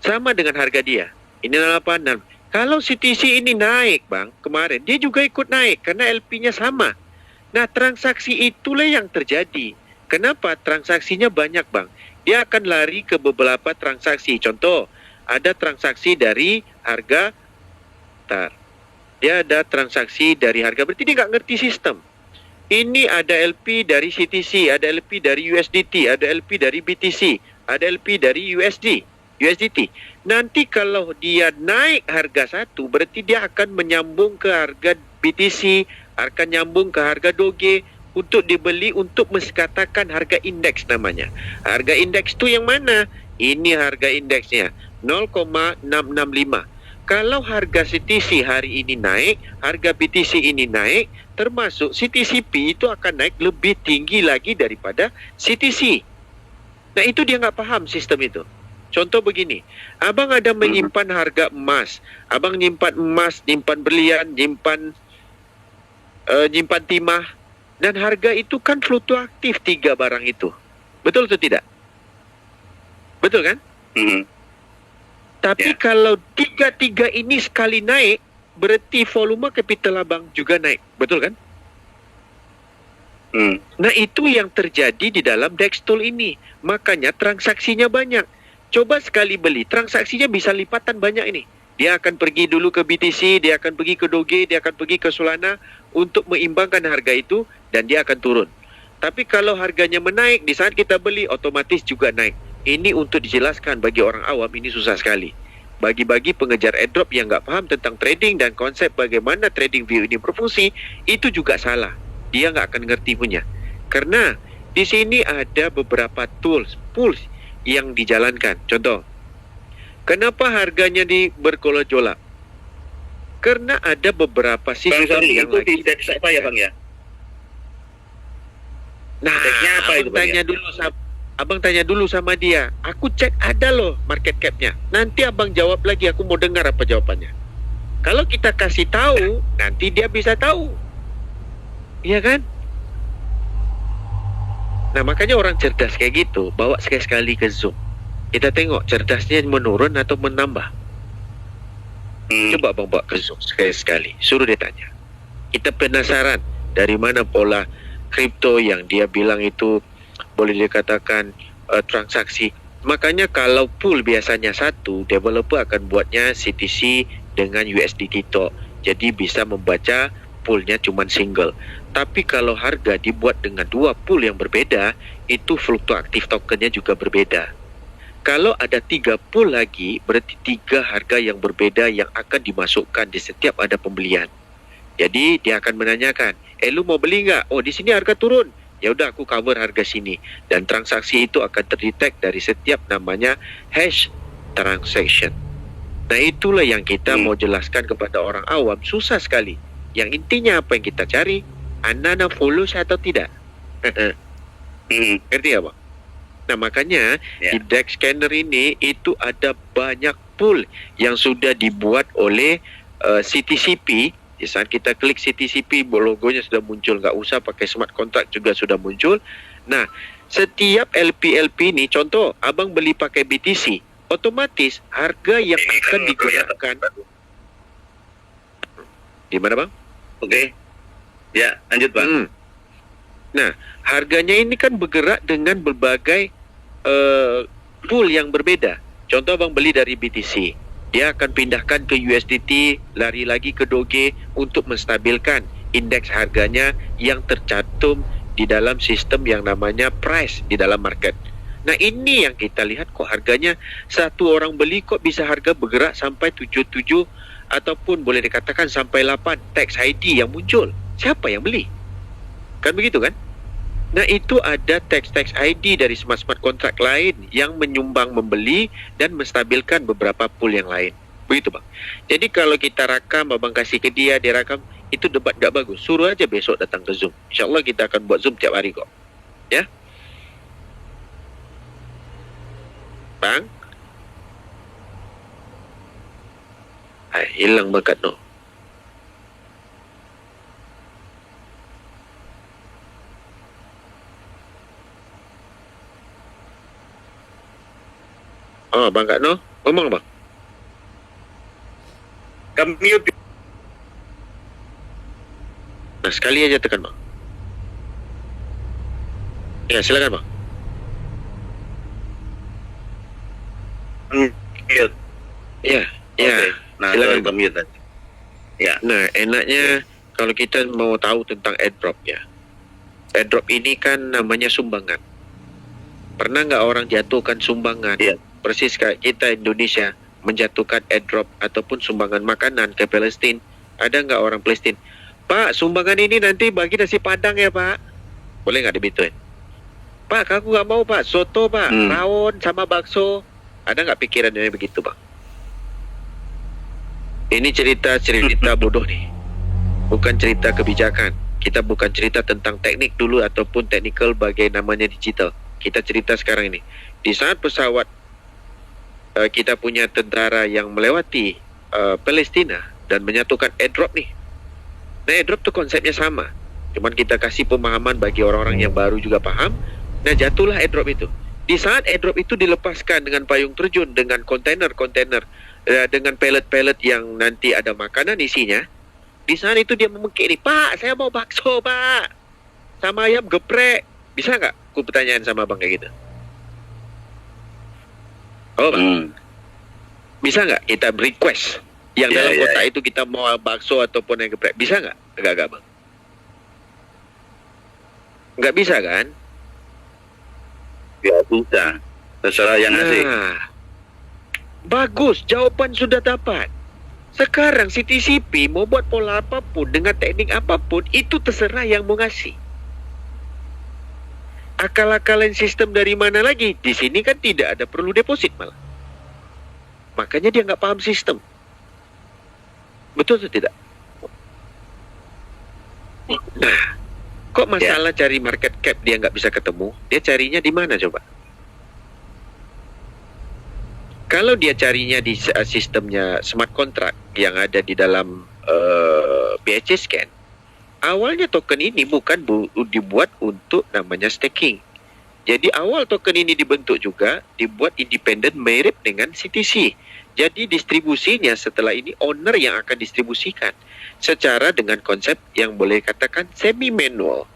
Sama dengan harga dia. Ini 86. Kalau CTC ini naik, Bang, kemarin, dia juga ikut naik karena LP-nya sama. Nah, transaksi itulah yang terjadi. Kenapa? Transaksinya banyak, Bang. Dia akan lari ke beberapa transaksi. Contoh, ada transaksi dari harga, dia ada transaksi dari harga, berarti dia nggak ngerti sistem. Ini ada LP dari CTC, ada LP dari USDT, ada LP dari BTC, ada LP dari USDT. Nanti kalau dia naik harga satu, berarti dia akan menyambung ke harga BTC, akan nyambung ke harga Doge, untuk dibeli untuk mengatakan harga indeks namanya. Harga indeks tu yang mana? Ini harga indeksnya 0,665. Kalau harga CTC hari ini naik, harga BTC ini naik, termasuk CTCP itu akan naik lebih tinggi lagi daripada CTC. Nah itu dia nggak paham sistem itu. Contoh begini, abang ada menyimpan harga emas, abang nyimpan emas, nyimpan berlian, nyimpan timah, dan harga itu kan fluktuatif 3 barang itu. Betul atau tidak? Betul kan? Tapi kalau tiga ini sekali naik, berarti volume kapital abang juga naik. Betul kan? Nah itu yang terjadi di dalam Dextol ini. Makanya transaksinya banyak. Coba sekali beli, transaksinya bisa lipatan banyak ini. Dia akan pergi dulu ke BTC, dia akan pergi ke Doge, dia akan pergi ke Solana untuk mengimbangkan harga itu dan dia akan turun. Tapi kalau harganya menaik, di saat kita beli otomatis juga naik. Ini untuk dijelaskan bagi orang awam ini susah sekali. Bagi-bagi pengejar airdrop yang nggak paham tentang trading dan konsep bagaimana trading view ini berfungsi, itu juga salah. Dia nggak akan ngerti punya. Karena di sini ada beberapa pools yang dijalankan. Contoh, kenapa harganya bergolak-jolak? Karena ada beberapa sistem yang itu di dex apa ya Bang ya? Nah, Dex-nya apa itu, Bang, abang tanya dulu sama dia. Aku cek ada loh market cap-nya. Nanti abang jawab lagi, aku mau dengar apa jawabannya. Kalau kita kasih tahu, nanti dia bisa tahu. Iya kan? Nah, makanya orang cerdas kayak gitu, bawa sekali-sekali ke Zoom. Kita tengok cerdasnya menurun atau menambah. Coba abang bawa ke Zoom sekali-sekali. Suruh dia tanya. Kita penasaran dari mana pola kripto yang dia bilang itu boleh dikatakan transaksi. Makanya kalau pool biasanya satu, developer akan buatnya CTC dengan USDT tok. Jadi bisa membaca poolnya cuma single. Tapi kalau harga dibuat dengan 2 pool yang berbeda, itu fluktuatif tokennya juga berbeda. Kalau ada 3 pool lagi, berarti 3 harga yang berbeda yang akan dimasukkan di setiap ada pembelian. Jadi dia akan menanyakan, lu mau beli nggak? Oh di sini harga turun. Ya udah aku cover harga sini, dan transaksi itu akan terdetek dari setiap namanya hash transaction. Nah itulah yang kita mau jelaskan kepada orang awam, susah sekali. Yang intinya apa yang kita cari, anda follow saya atau tidak. Ngerti ya Bang? Nah makanya di Dex Scanner ini itu ada banyak pool yang sudah dibuat oleh CTCP. Di saat kita klik CTCP, logonya sudah muncul, nggak usah pakai smart contract juga sudah muncul. Nah, setiap LP ini, contoh, abang beli pakai BTC, otomatis harga yang akan digunakan. Di mana bang? Oke. Ya, lanjut Bang. Nah, harganya ini kan bergerak dengan berbagai pool yang berbeda. Contoh abang beli dari BTC. Dia akan pindahkan ke USDT, lari lagi ke Doge untuk menstabilkan indeks harganya yang tercantum di dalam sistem yang namanya price di dalam market. Nah ini yang kita lihat kok harganya satu orang beli kok bisa harga bergerak sampai 77 ataupun boleh dikatakan sampai 8 tax ID yang muncul. Siapa yang beli? Kan begitu kan? Nah itu ada tax ID dari smart contract lain yang menyumbang membeli dan menstabilkan beberapa pool yang lain. Begitu bang. Jadi kalau kita rakam, abang kasih ke dia rakam, itu debat gak bagus. Suruh aja besok datang ke Zoom. InsyaAllah kita akan buat Zoom tiap hari kok. Ya. Bang. Hilang bakat no. Oh, Bang Kak No, ngomong Bang. Mute. Nah, sekali aja tekan Bang. Ya, silakan Bang. Mute. Ya, Okay. Nah, silakan mute tadi. Ya. Nah, enaknya kalau kita mau tahu tentang airdrop ya. Airdrop ini kan namanya sumbangan. Pernah nggak orang jatuhkan sumbangan? Iya. Persis kayak kita Indonesia menjatuhkan airdrop ataupun sumbangan makanan ke Palestina. Ada nggak orang Palestina? Pak, sumbangan ini nanti bagi nasi padang ya Pak. Boleh nggak dibituin? Pak, aku nggak mau Pak, soto Pak, rawon sama bakso. Ada nggak pikiran yang begitu Bang? Ini cerita bodoh nih. Bukan cerita kebijakan. Kita bukan cerita tentang teknik dulu ataupun technical bagai namanya digital. Kita cerita sekarang ini. Di saat pesawat kita punya tentara yang melewati Palestina dan menyatukan airdrop nih. Nah, airdrop tuh konsepnya sama. Cuman kita kasih pemahaman bagi orang-orang yang baru juga paham. Nah, jatuhlah airdrop itu. Di saat airdrop itu dilepaskan dengan payung terjun, dengan kontainer-kontainer, dengan pallet-pallet yang nanti ada makanan isinya, di saat itu dia memekik nih, Pak, saya mau bakso, Pak. Sama ayam geprek. Bisa nggak? Aku pertanyaan sama Bang kayak gitu. Oh, Bang. Bisa nggak kita request yang dalam kotak itu kita mau bakso ataupun yang geprek? Bisa nggak? Enggak, Bang. Nggak bisa kan? Ya bisa. Terserah yang ngasih. Bagus, jawaban sudah dapat. Sekarang CTCP mau buat pola apapun dengan teknik apapun, itu terserah yang mau ngasih. Akal-akalan sistem dari mana lagi? Di sini kan tidak ada perlu deposit malah. Makanya dia nggak paham sistem. Betul atau tidak? Nah, kok masalah cari market cap dia nggak bisa ketemu? Dia carinya di mana coba? Kalau dia carinya di sistemnya smart contract yang ada di dalam BHC Scan, awalnya token ini bukan dibuat untuk namanya staking. Jadi awal token ini dibentuk juga dibuat independen mirip dengan CTC. Jadi distribusinya setelah ini owner yang akan distribusikan secara dengan konsep yang boleh katakan semi manual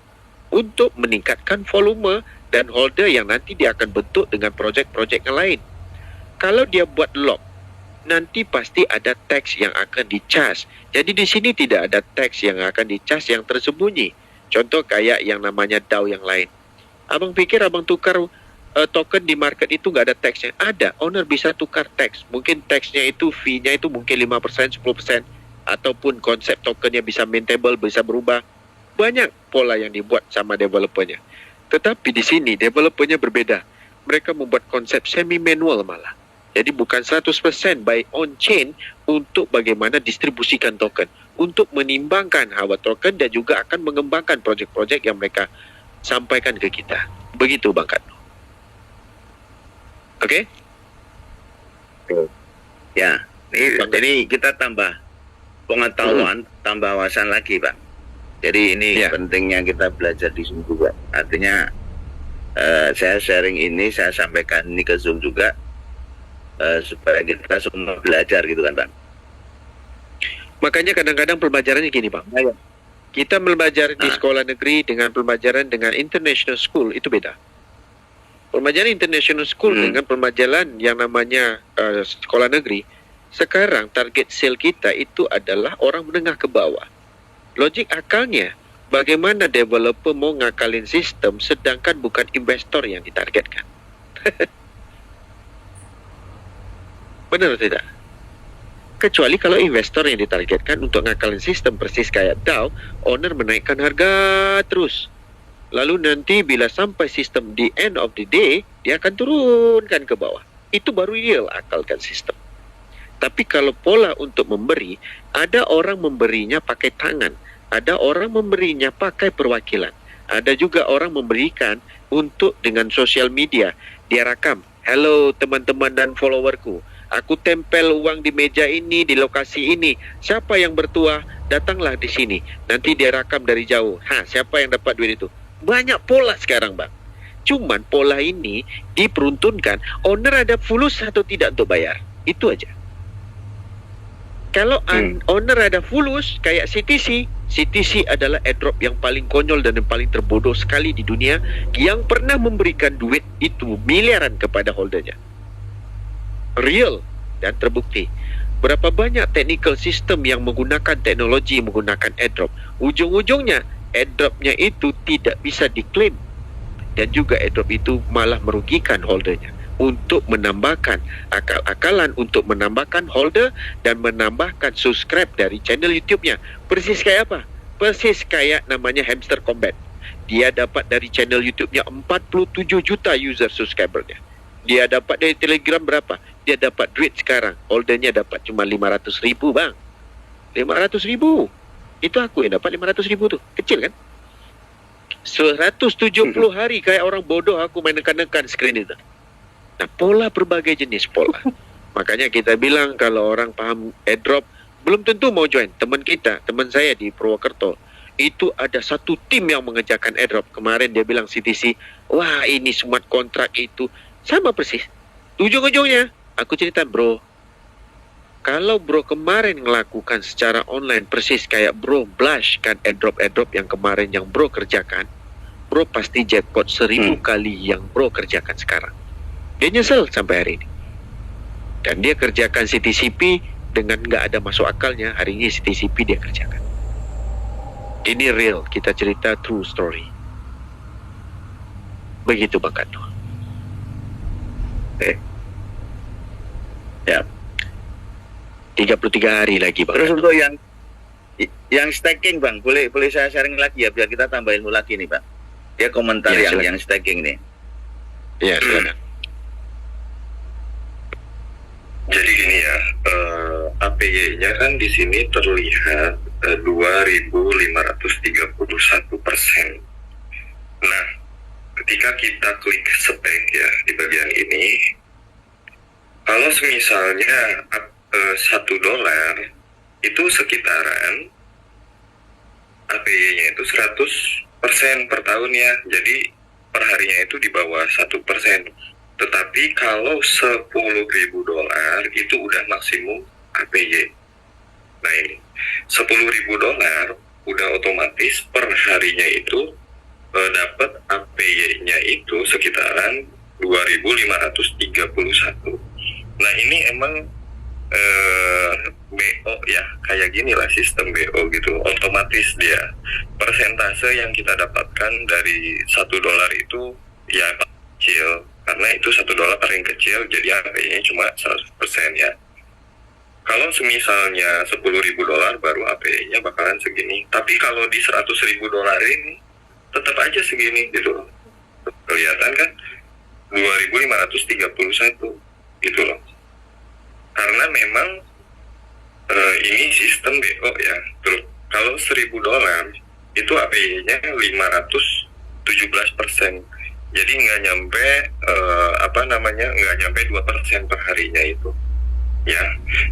untuk meningkatkan volume dan holder yang nanti dia akan bentuk dengan projek-projek yang lain. Kalau dia buat lock, nanti pasti ada tax yang akan di-charge. Jadi di sini tidak ada tax yang akan di-charge yang tersembunyi. Contoh kayak yang namanya DAO yang lain. Abang pikir abang tukar token di market itu nggak ada taxnya? Ada, owner bisa tukar tax. Mungkin taxnya itu, fee-nya itu mungkin 5%, 10%. Ataupun konsep tokennya bisa maintainable, bisa berubah. Banyak pola yang dibuat sama developernya. Tetapi di sini developernya berbeda. Mereka membuat konsep semi-manual malah. Jadi bukan 100% by on-chain untuk bagaimana distribusikan token. Untuk menimbangkan hawa token dan juga akan mengembangkan projek-projek yang mereka sampaikan ke kita. Begitu Bang Kat. Oke? Ya, ini kita tambah pengetahuan, tambah wawasan lagi, Pak. Jadi ini pentingnya kita belajar di sini juga. Artinya saya sharing ini, saya sampaikan ini ke Zoom juga. Supaya kita semua belajar gitu kan, Bang. Makanya kadang-kadang pembelajarannya gini, Bang. Kita belajar di sekolah negeri dengan pembelajaran dengan international school itu beda. Pembelajaran international school dengan pembelajaran yang namanya sekolah negeri, sekarang target sale kita itu adalah orang menengah ke bawah. Logik akalnya, bagaimana developer mau ngakalin sistem sedangkan bukan investor yang ditargetkan. Benar atau tidak? Kecuali kalau investor yang ditargetkan untuk ngakalin sistem persis kayak DAO, owner menaikkan harga terus. Lalu nanti bila sampai sistem di end of the day, dia akan turunkan ke bawah. Itu baru real akalkan sistem. Tapi kalau pola untuk memberi, ada orang memberinya pakai tangan, ada orang memberinya pakai perwakilan, ada juga orang memberikan untuk dengan sosial media. Dia rakam, hello teman-teman dan followerku, aku tempel uang di meja ini, di lokasi ini. Siapa yang bertuah, datanglah di sini. Nanti dia rakam dari jauh. Siapa yang dapat duit itu? Banyak pola sekarang, Bang. Cuman pola ini diperuntukkan owner ada fulus atau tidak untuk bayar. Itu aja. Kalau owner ada fulus kayak CTC, CTC adalah airdrop yang paling konyol dan yang paling terbodoh sekali di dunia yang pernah memberikan duit itu miliaran kepada holdernya. Real dan terbukti. Berapa banyak technical system yang menggunakan teknologi menggunakan airdrop, ujung-ujungnya airdropnya itu tidak bisa diklaim dan juga airdrop itu malah merugikan holdernya untuk menambahkan akal-akalan untuk menambahkan holder dan menambahkan subscribe dari channel YouTube-nya. Persis kayak apa? Persis kayak namanya hamster combat. Dia dapat dari channel YouTube-nya 47 juta user subscriber-nya. Dia dapat dari Telegram berapa? Dia dapat duit sekarang. Holdernya dapat cuma 500 ribu bang. 500 ribu. Itu aku yang dapat 500 ribu tuh. Kecil kan? 170 hari kayak orang bodoh aku main nekan-nekan screen itu. Nah, pola berbagai jenis pola. Makanya kita bilang kalau orang paham airdrop, belum tentu mau join. Teman kita, teman saya di Purwokerto, itu ada satu tim yang mengerjakan airdrop. Kemarin dia bilang CTC, wah ini smart kontrak itu. Sama persis. Ujung-ujungnya, aku cerita bro, kalau bro kemarin melakukan secara online persis kayak bro blush kan airdrop yang kemarin yang bro kerjakan, bro pasti jackpot 1000 kali yang bro kerjakan sekarang. Dia nyesel sampai hari ini. Dan dia kerjakan CTCP dengan nggak ada masuk akalnya. Hari ini CTCP dia kerjakan. Ini real, kita cerita true story. Begitu Bang Kando. Ya. 33 hari lagi Bang. Terus Kando. untuk yang staking Bang, boleh saya sharing lagi ya biar kita tambah ilmu lagi nih Bang. Dia komentar Ya, yang staking nih. Ya, silakan. Jadi gini ya, APY-nya kan di sini terlihat 2.531%. Nah, ketika kita klik spek ya di bagian ini, kalau misalnya $1 itu sekitaran APY-nya itu 100% per tahun ya. Jadi per harinya itu di bawah 1%. Tetapi kalau $10.000 itu udah maksimum APY. Nah ini, $10.000 udah otomatis per harinya itu dapat APY-nya itu sekitaran 2.531. Nah ini emang BO ya, kayak gini lah sistem BO gitu. Otomatis dia persentase yang kita dapatkan dari $1 itu ya kecil, karena itu $1 paling kecil, jadi APY-nya cuma 100% ya. Kalau semisalnya $10.000 baru APY-nya bakalan segini. Tapi kalau di $100.000 ini tetap aja segini gitu loh. Kelihatan kan 2.531 gitu loh. Karena memang ini sistem BO ya. Terus kalau $1.000 itu APY-nya 517%. Jadi nggak nyampe nggak nyampe 2% per harinya itu. Ya,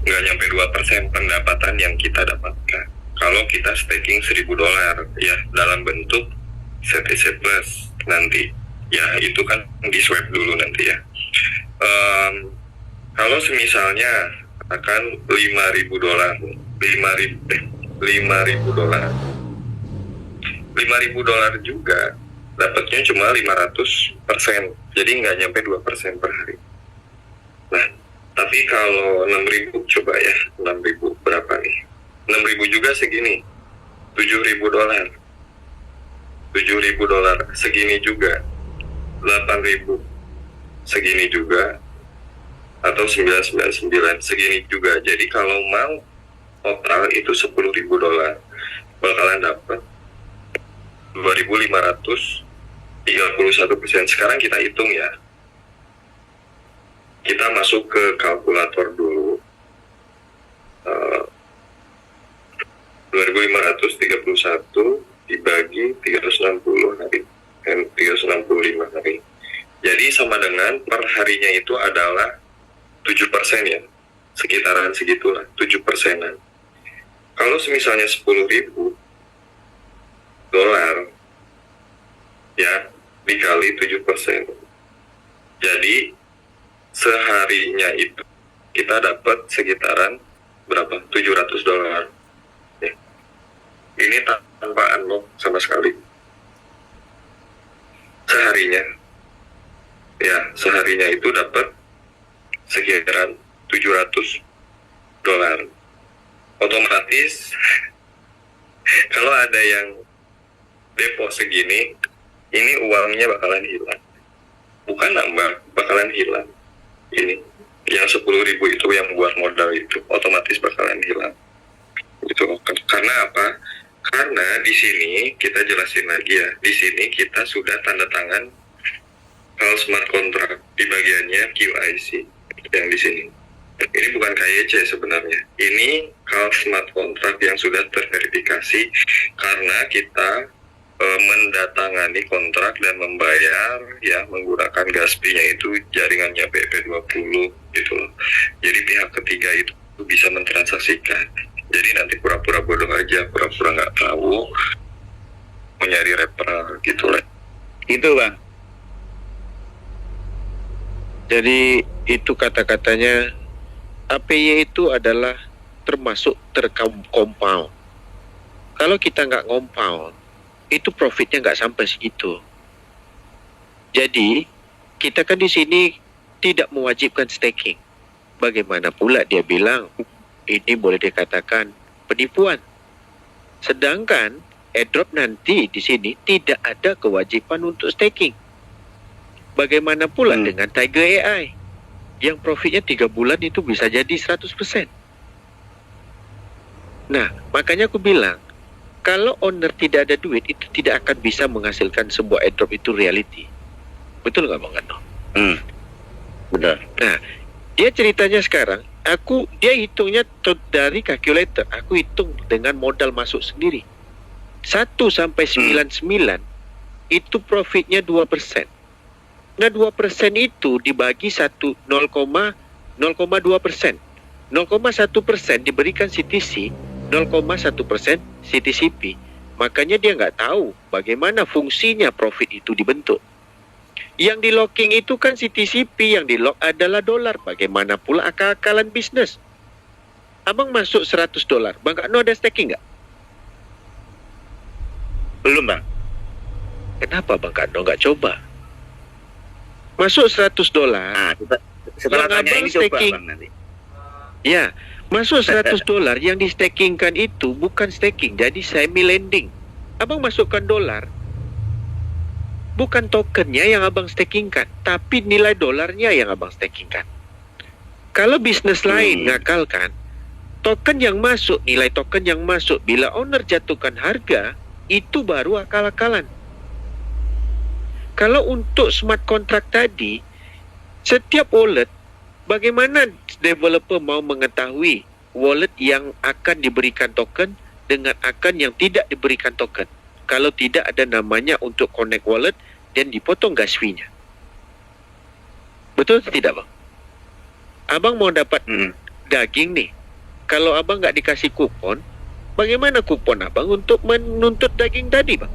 nggak nyampe 2% pendapatan yang kita dapatkan. Kalau kita staking $1.000 ya dalam bentuk CTC Plus nanti. Ya itu kan di swap dulu nanti ya. Kalau misalnya akan $5.000 juga dapatnya cuma 500%, jadi nggak nyampe 2% per hari. Nah, tapi kalau 6.000 coba ya, 6.000 berapa nih? 6.000 juga segini, $7.000 segini juga, 8.000 segini juga, atau 999 segini juga. Jadi kalau mau total itu $10.000 bakalan dapat 2.531%. Sekarang kita hitung ya, kita masuk ke kalkulator dulu. 2.531 dibagi 360 hari, 365 hari. Jadi sama dengan per harinya itu adalah 7% ya, sekitaran segitulah, 7%-an. Kalau misalnya $10.000 ya dikali 7%, jadi seharinya itu kita dapat sekitaran berapa? $700 ya. Ini tanpa unlock sama sekali seharinya ya, seharinya itu dapat sekitaran $700. Otomatis kalau ada yang depo segini, ini uangnya bakalan hilang. Bukan nambah, bakalan hilang. Ini yang $10.000 itu yang buat modal itu otomatis bakalan hilang. Gitu. Karena apa? Karena di sini kita jelasin lagi ya, di sini kita sudah tanda tangan hal smart contract di bagiannya QIC yang di sini. Ini bukan KYC sebenarnya. Ini hal smart contract yang sudah terverifikasi karena kita mendatangani kontrak dan membayar ya menggunakan GASP-nya itu jaringannya BP20 gitu loh. Jadi pihak ketiga itu bisa mentransaksikan. Jadi nanti pura-pura bodoh aja, pura-pura nggak tahu, mau nyari referral gitu lah. Itu bang. Jadi itu kata-katanya APY itu adalah termasuk tercompound. Kalau kita nggak compound, itu profitnya nggak sampai segitu. Jadi kita kan di sini tidak mewajibkan staking. Bagaimana pula dia bilang ini boleh dikatakan penipuan. Sedangkan airdrop nanti di sini tidak ada kewajiban untuk staking. Bagaimana pula dengan Tiger AI yang profitnya 3 bulan itu bisa jadi 100%. Nah, makanya aku bilang kalau owner tidak ada duit itu tidak akan bisa menghasilkan sebuah airdrop itu reality. Betul nggak Bang Gano? Benar. Nah, dia ceritanya sekarang, dia hitungnya dari calculator, aku hitung dengan modal masuk sendiri. 1 sampai 99 itu profitnya 2%. Nah 2% itu dibagi 0,2%. 0,1% diberikan CTC, 0,1% CTCP. Makanya dia nggak tahu bagaimana fungsinya profit itu dibentuk. Yang di locking itu kan CTCP, yang di lock adalah dolar. Bagaimana pula akal-akalan bisnis? Abang masuk $100, Bang Kano ada staking nggak? Belum bang. Kenapa Bang Kano nggak coba? Masuk $100. Nah, setelah yang tanya abang ini coba staking, bang nanti. ya, masuk $100 yang di stakingkan itu bukan staking, jadi semi lending. Abang masukkan dolar, bukan tokennya yang abang stakingkan, tapi nilai dolarnya yang abang stakingkan. Kalau bisnis lain ngakalkan, token yang masuk, nilai token yang masuk, bila owner jatuhkan harga, itu baru akal-akalan. Kalau untuk smart contract tadi, setiap wallet, bagaimana developer mau mengetahui wallet yang akan diberikan token dengan akan yang tidak diberikan token? Kalau tidak ada namanya untuk connect wallet dan dipotong gas fee-nya. Betul atau tidak Bang? Abang mau dapat daging nih. Kalau abang nggak dikasih kupon, bagaimana kupon abang untuk menuntut daging tadi Bang?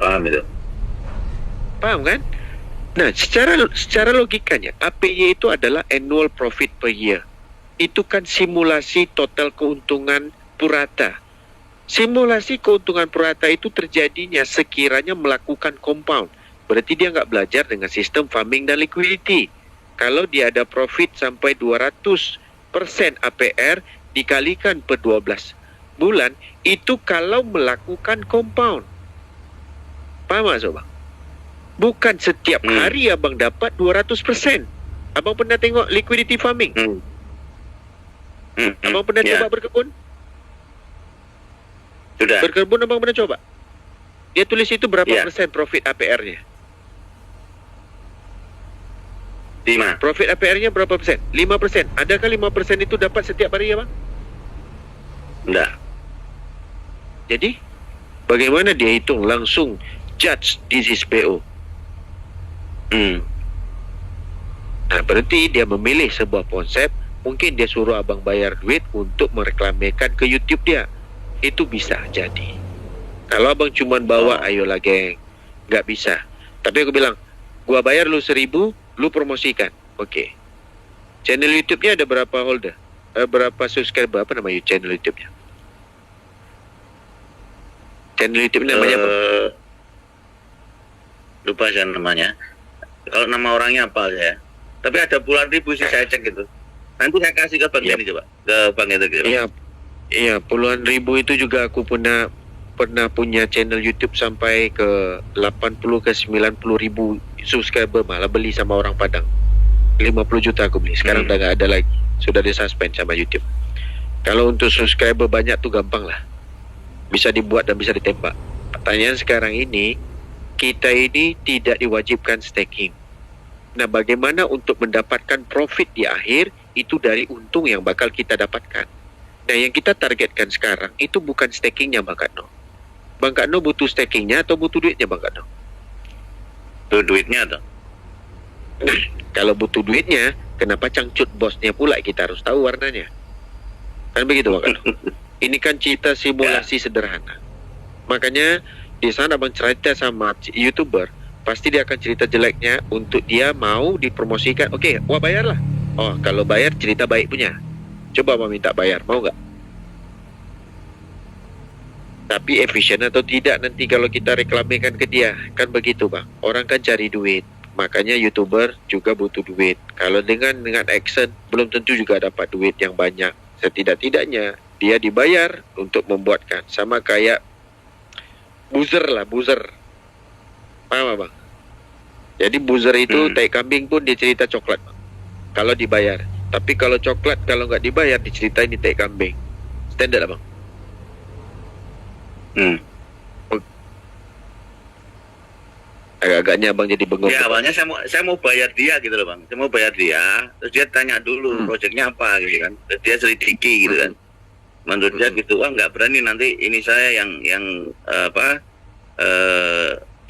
Paham itu. Paham kan? Nah, secara logikanya, APY itu adalah annual profit per year. Itu kan simulasi total keuntungan purata. Simulasi keuntungan purata itu terjadinya sekiranya melakukan compound. Berarti dia nggak belajar dengan sistem farming dan liquidity. Kalau dia ada profit sampai 200% APR dikalikan per 12 bulan, itu kalau melakukan compound. Paham tak Bang? Bukan setiap hari abang dapat 200%. Abang pernah tengok liquidity farming? Abang pernah coba berkebun? Sudah. Berkebun abang pernah coba? Dia tulis itu berapa persen profit APR-nya? 5. Profit APR-nya berapa persen? 5%. Adakah 5% itu dapat setiap hari ya Bang? Enggak. Jadi, bagaimana dia hitung langsung judge this is PO? Nah, berarti dia memilih sebuah konsep. Mungkin dia suruh abang bayar duit untuk mereklamekan ke YouTube dia. Itu bisa jadi. Kalau abang cuman bawa, ayolah geng, nggak bisa. Tapi aku bilang, gua bayar lu 1.000, lu promosikan. Oke. Channel YouTube-nya ada berapa holder? Berapa subscriber? Apa nama channel YouTube-nya? Channel YouTube namanya apa? Lupa saya namanya. Kalau nama orangnya apa ya? Tapi ada puluhan ribu sih saya cek gitu. Nanti saya kasih ke Bang ini coba. Ke Bang itu gitu. Iya, puluhan ribu itu juga aku pernah punya channel YouTube sampai ke 80 ke 90 ribu subscriber, malah beli sama orang Padang. 50 juta aku beli. Sekarang udah gak ada lagi. Sudah disuspend sama YouTube. Kalau untuk subscriber banyak tuh gampang lah. bisa dibuat dan bisa ditembak. Pertanyaan sekarang ini, kita ini tidak diwajibkan staking. Nah, bagaimana untuk mendapatkan profit di akhir itu dari untung yang bakal kita dapatkan. Nah, yang kita targetkan sekarang itu bukan stakingnya Bang Katno. Bang Katno butuh stakingnya atau butuh duitnya Bang Katno? Tuh duitnya tuh. Nah, kalau butuh duitnya, kenapa cangcut bosnya pula kita harus tahu warnanya? Kan begitu Bang Katno. Ini kan cerita simulasi sederhana. Makanya di sana Bang cerita sama YouTuber, pasti dia akan cerita jeleknya untuk dia mau dipromosikan. Oke, wah bayarlah. Oh, kalau bayar cerita baik punya. Coba Bang minta bayar, mau nggak? Tapi efisien atau tidak nanti kalau kita reklamekan ke dia, kan begitu Bang. Orang kan cari duit, makanya YouTuber juga butuh duit. Kalau dengan action belum tentu juga dapat duit yang banyak. Setidak-tidaknya dia dibayar untuk membuatkan. Sama kayak buzzer lah, buzzer. Paham Bang? Jadi buzzer itu tai kambing pun dia cerita coklat Bang, kalau dibayar. Tapi kalau coklat kalau nggak dibayar diceritain di tai kambing. Standar lah Bang. Agak-agaknya Bang jadi bengong. Ya awalnya saya mau bayar dia gitu loh Bang. Saya mau bayar dia, terus dia tanya dulu proyeknya apa gitu kan. Terus dia selidiki gitu kan. Menurut dia gitu, wah nggak berani nanti ini saya yang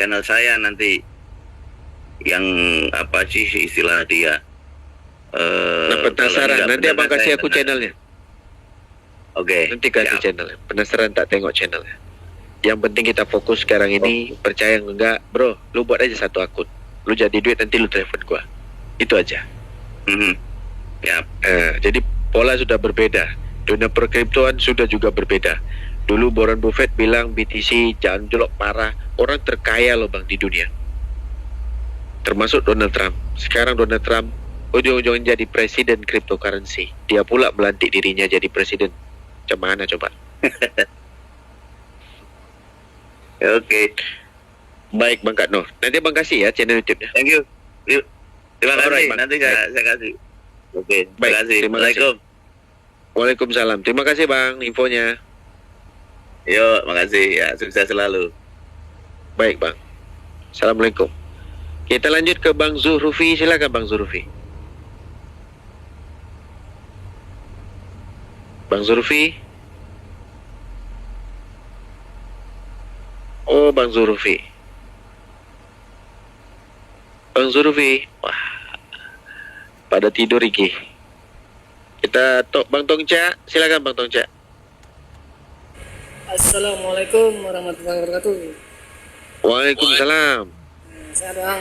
channel saya nanti yang apa sih istilah dia. Nah, penasaran, nanti Abang kasih aku channelnya. Oke. Nanti kasih channelnya. Penasaran tak tengok channelnya. Yang penting kita fokus sekarang ini. Percaya enggak, bro, lu buat aja satu akun. Lu jadi duit nanti lu telepon gua. Itu aja. Ya. Jadi pola sudah berbeda. Dunia perkriptoan sudah juga berbeda. Dulu Warren Buffett bilang BTC jangan jelok parah. Orang terkaya loh Bang di dunia. Termasuk Donald Trump. Sekarang Donald Trump ujung-ujungnya jadi presiden cryptocurrency. Dia pula melantik dirinya jadi presiden. Macam mana coba? Oke. Baik Bang Katno. Nanti Bang kasih ya channel YouTube-nya. Thank you. Terima kasih. Alright, Bang. Nanti saya kasih. Oke. Baik, Terima kasih. terima kasih. Assalamualaikum. Waalaikumsalam. Terima kasih Bang infonya. Yuk, makasih ya. Sukses selalu. Baik Bang. Assalamualaikum. Kita lanjut ke Bang Zuhrufi. Silakan Bang Zuhrufi. Bang Zuhrufi. Oh, Bang Zuhrufi. Bang Zuhrufi. Wah. Pada tidur iki. Kita Bang Tongca. Silakan Bang Tongca. Assalamualaikum warahmatullahi wabarakatuh. Waalaikumsalam. Sehat Bang.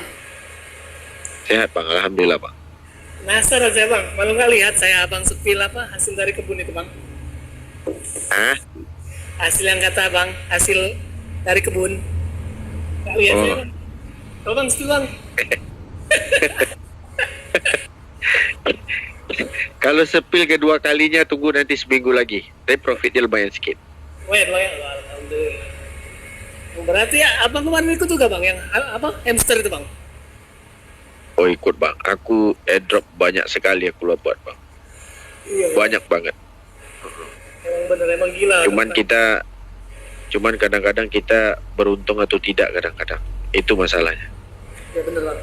Sehat Bang, alhamdulillah Bang. Penasaran saya Bang, malu nggak lihat saya Abang sepil apa hasil dari kebun itu Bang? Ah? Hasil yang kata Bang, hasil dari kebun. Nggak lihat saya Bang. Coba Bang, sepil Bang. Kalau sepil kedua kalinya tunggu nanti seminggu lagi. Tapi profitnya lumayan sedikit. Wait, alhamdulillah. Berarti ya, Abang kemarin ikut juga Bang, yang apa hamster itu Bang? Oh ikut Bang, aku airdrop banyak sekali aku buat Bang. Iya. Banyak banget. Emang bener, emang gila. Cuman kadang-kadang kita beruntung atau tidak kadang-kadang. Itu masalahnya. Ya bener Bang.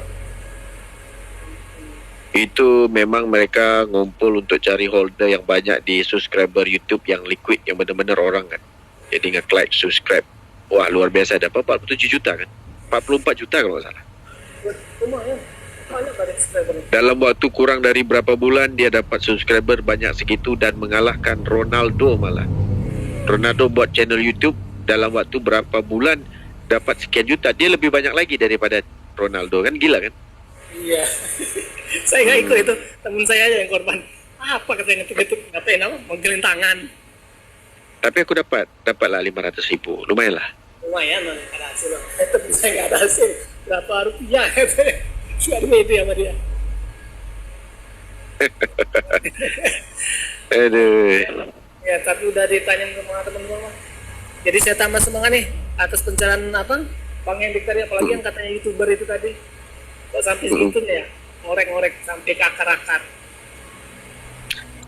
Itu memang mereka ngumpul untuk cari holder yang banyak di subscriber YouTube yang liquid, yang benar-benar orang kan. Jadi nge-like, subscribe. Wah luar biasa, dapat 47 juta kan. 44 juta kalau nggak salah. Lumayan. Banyak dari subscriber. Dalam waktu kurang dari berapa bulan dia dapat subscriber banyak segitu dan mengalahkan Ronaldo malah. Ronaldo buat channel YouTube dalam waktu berapa bulan dapat sekian juta. Dia lebih banyak lagi daripada Ronaldo kan, gila kan? Iya. Saya nggak ikut itu, temen saya aja yang korban. Apa katanya ngetik-ngetik, ngapain apa? Menggelin tangan. Tapi aku dapatlah 500.000, lumayan lah. Lumayan lah, ada hasil. Tapi saya nggak ada hasil. Berapa rupiah katanya. Nggak ada beda sama dia. Aduh. Ya, tapi udah ditanya sama teman-teman mah. Jadi saya tambah semangat nih atas pencarian apa? Bang Hendik tadi, apalagi yang katanya YouTuber itu tadi. Kok sampai segitunya ya? Ngorek-ngorek sampai ke akar-akar.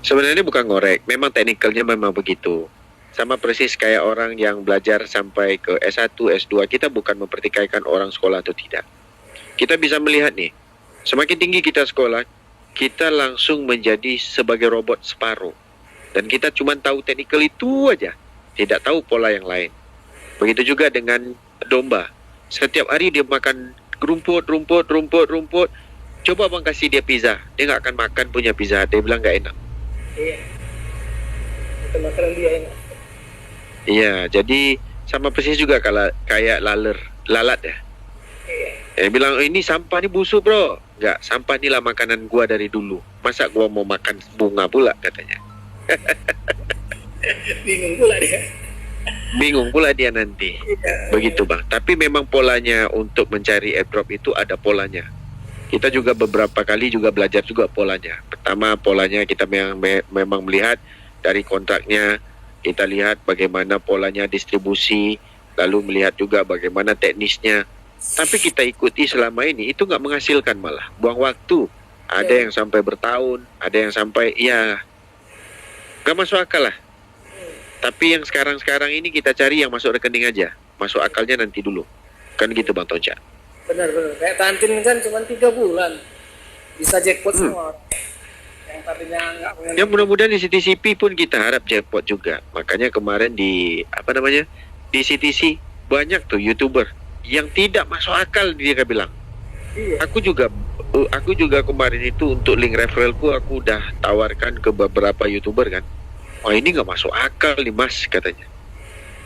Sebenarnya bukan ngorek, memang teknikalnya memang begitu. sama persis kayak orang yang belajar sampai ke S1, S2. Kita bukan mempertikaikan orang sekolah atau tidak. Kita bisa melihat nih, semakin tinggi kita sekolah, kita langsung menjadi sebagai robot separuh. Dan kita cuma tahu teknikal itu aja, tidak tahu pola yang lain. Begitu juga dengan domba. Setiap hari dia makan rumput. Coba bang kasih dia pizza, dia nggak akan makan punya pizza. Dia bilang nggak enak. Iya. Itu makanan dia enak. Iya, jadi sama persis juga kalau kayak lalat ya. Iya. Bilang ini sampah nih busuk bro. Enggak, sampah inilah makanan gua dari dulu. Masa gua mau makan bunga pula katanya. Bingung pula dia nanti. Begitu bang. Tapi memang polanya untuk mencari airdrop itu ada polanya. Kita juga beberapa kali juga belajar juga polanya. Pertama polanya kita memang melihat dari kontraknya. Kita lihat bagaimana polanya distribusi. Lalu melihat juga bagaimana teknisnya. Tapi kita ikuti selama ini itu nggak menghasilkan, malah buang waktu. Ada yang sampai bertahun, ada yang sampai nggak masuk akal lah. Tapi yang sekarang ini kita cari yang masuk rekening aja, masuk akalnya nanti dulu, kan gitu Bang Tonca. Benar. Kayak Tantin kan cuma 3 bulan bisa jackpot semua. Yang tadinya nggak. Ya mudah-mudahan di CTCP pun kita harap jackpot juga. Makanya kemarin di di CTC banyak tuh YouTuber yang tidak masuk akal, dia bilang. Iya. Aku juga kemarin itu untuk link referralku aku udah tawarkan ke beberapa YouTuber kan. Wah ini nggak masuk akal nih mas katanya.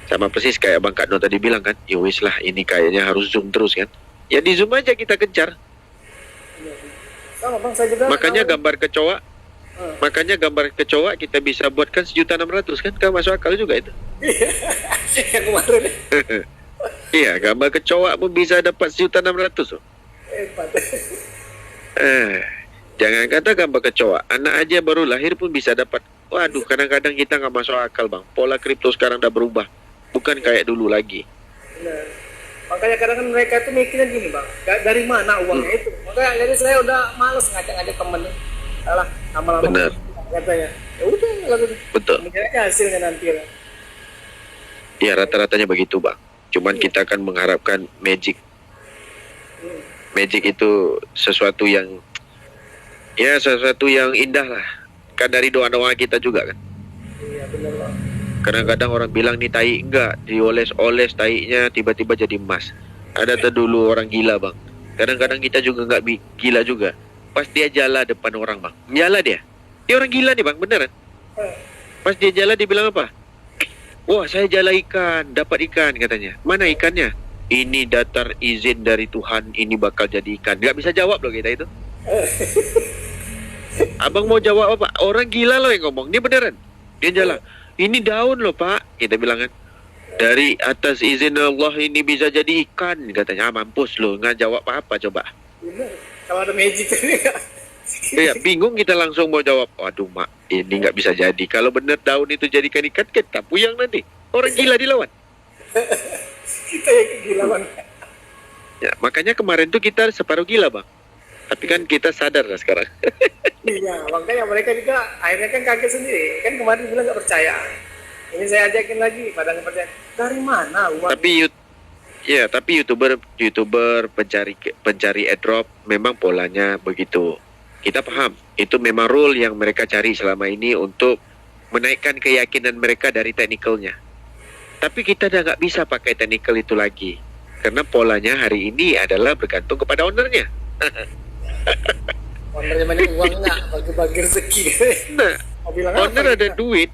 Sama persis kayak Bang Kadno tadi bilang kan. Ya wis lah ini kayaknya harus zoom terus kan. Ya di zoom aja kita kejar. Sama Bang, saya juga. Makanya gambar kecoa kita bisa buatkan 1.600.000 kan. Kan masuk akal juga itu. Yang kemarin. Iya, gambar kecoa pun bisa dapat 1.600.000. Hebat. Jangan kata gambar kecoa, anak aja baru lahir pun bisa dapat. Waduh, kadang-kadang kita nggak masuk akal bang. Pola kripto sekarang udah berubah, bukan kayak dulu lagi. Benar. Makanya kadang kan mereka tuh mikirnya gini bang, dari mana uangnya itu? Makanya jadi saya udah males ngajak temen. Alah, lama-lama Benar. katanya. Ya udah, lalu Betul. mikirnya hasilnya nanti lah. Ya rata-ratanya begitu bang. Cuman kita akan mengharapkan magic. Magic itu sesuatu yang indah lah. Kan dari doa-doa kita juga kan. Iya benar bang. Kadang-kadang orang bilang nih tai enggak, dioles-oles tainya tiba-tiba jadi emas. Ada tuh dulu orang gila bang. Kadang-kadang kita juga nggak gila juga. Pas dia jala depan orang bang, jala dia. Dia orang gila nih bang, beneran. Pas dia jala dia bilang apa? Wah saya jala ikan, dapat ikan katanya. Mana ikannya? Ini datar izin dari Tuhan, ini bakal jadi ikan. Nggak bisa jawab loh kita itu. Abang mau jawab apa? Orang gila loh yang ngomong. Dia beneran. Dia jala. Ini daun loh pak. Kita bilang kan. Dari atas izin Allah ini bisa jadi ikan. Katanya mampus loh. Nggak jawab apa-apa coba. Benar. Kalau ada magic tadi ya. Iya bingung kita langsung mau jawab. Waduh mak, ini nggak bisa jadi. Kalau bener daun itu jadikan ikan, kita puyang nanti. Orang gila dilawan. Kita yang gila bang. Ya, makanya kemarin tuh kita separuh gila bang. Tapi kan kita sadar lah sekarang. Iya, makanya mereka juga akhirnya kan kaget sendiri. Kan kemarin bilang nggak percaya. Ini saya ajakin lagi, pada nggak percaya. Dari mana uang? Tapi YouTuber pencari airdrop memang polanya begitu. Kita paham, itu memang rule yang mereka cari selama ini untuk menaikkan keyakinan mereka dari teknikalnya. Tapi kita udah nggak bisa pakai teknikal itu lagi. Karena polanya hari ini adalah bergantung kepada ownernya. Ownernya banyak uang nggak? Bagi-bagi rezeki. Nah, owner ada duit.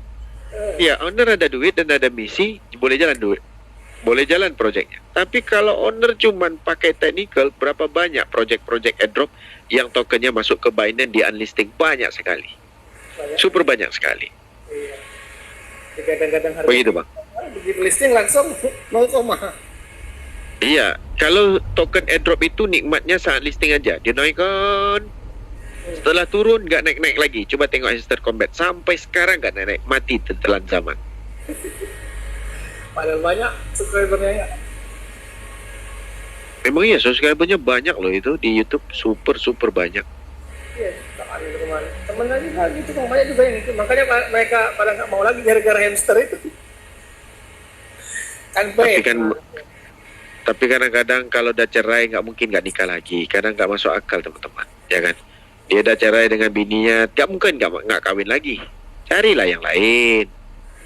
Ya, owner ada duit dan ada misi, boleh jalan duit. Boleh jalan proyeknya. Tapi kalau owner cuman pakai technical, berapa banyak project-project airdrop yang tokennya masuk ke Binance di unlisting? Banyak sekali. Super banyak sekali. Iya. Kadang-kadang harga Begitu bang. begitu listing langsung 0, Iya, kalau token airdrop itu nikmatnya saat listing aja. Dia naikkan. Setelah turun nggak naik-naik lagi. Coba tengok Sister Combat. Sampai sekarang nggak naik-naik. Mati telan zaman. Padahal banyak subscribernya ya. Memang iya subscribernya banyak loh itu di YouTube. Super banyak. Iya, teman lagi gitu bang, banyak juga yang itu. Makanya mereka pada nggak mau lagi gara-gara hamster itu. Kan Tapi baik. kan tapi kadang-kadang kalau udah cerai nggak mungkin nggak nikah lagi. Kadang nggak masuk akal teman-teman, ya kan? Dia udah cerai dengan bininya, nggak mungkin nggak kawin lagi. Carilah yang lain,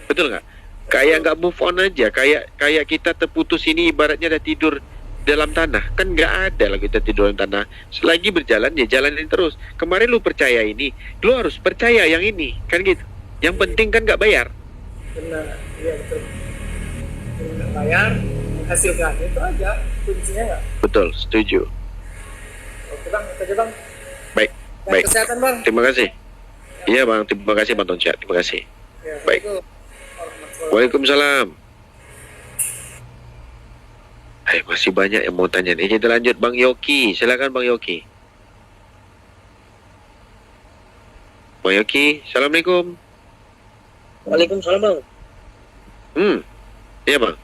betul nggak? Kayak nggak move on aja, kayak kita terputus ini ibaratnya udah tidur dalam tanah, kan nggak ada lah kita tidur dalam tanah. Selagi berjalan ya jalanin terus. Kemarin lu percaya ini, lu harus percaya yang ini, kan gitu. Yang penting kan nggak bayar. Benar, iya betul. Nggak bayar, hasilkan itu aja kuncinya nggak. Betul, setuju. Oke bang, itu aja bang. Baik, Dan baik. kesehatan bang. Terima kasih. Iya bang, terima kasih Bang Tonsya, terima kasih. Ya, Baik. Assalamualaikum. Waalaikumsalam. Hai, masih banyak yang mau tanya nih. Kita lanjut Bang Yoki. Silakan Bang Yoki. Bang Yoki, Assalamualaikum. Waalaikumsalam bang. Iya Bang.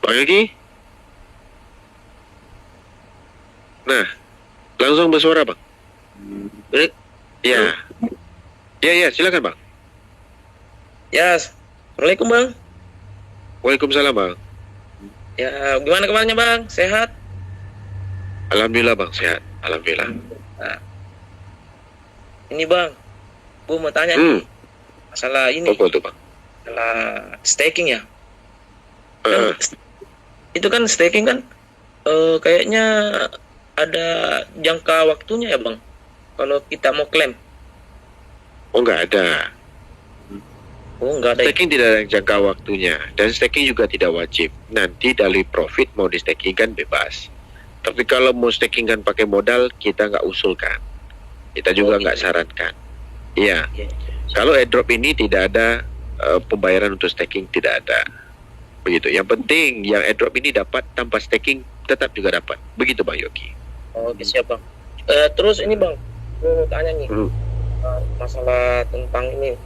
Bang Yoki? Nah, langsung bersuara Bang. Baik. Iya. Iya, silakan Bang. Ya, assalamualaikum bang. Waalaikumsalam Bang. Ya, gimana kabarnya bang? Sehat? Alhamdulillah Bang, sehat. Alhamdulillah. Nah, ini bang, gue mau tanya nih masalah ini, Apa tuh Bang? masalah staking ya. Eh, Itu kan staking kan, kayaknya ada jangka waktunya ya bang. Kalau kita mau klaim, oh nggak ada. oh nggak ada. Staking tidak ada jangka waktunya dan staking juga tidak wajib. Nanti dari profit mau di staking kan bebas. Tapi kalau mau staking kan pakai modal kita nggak usulkan. Kita juga nggak sarankan. Iya. Iya. Kalau airdrop ini tidak ada pembayaran untuk staking, tidak ada. Begitu. Yang penting yang airdrop ini dapat tanpa staking tetap juga dapat. Begitu Bang Yoki. Oke siap bang. Terus ini bang, gue mau tanya nih masalah tentang ini.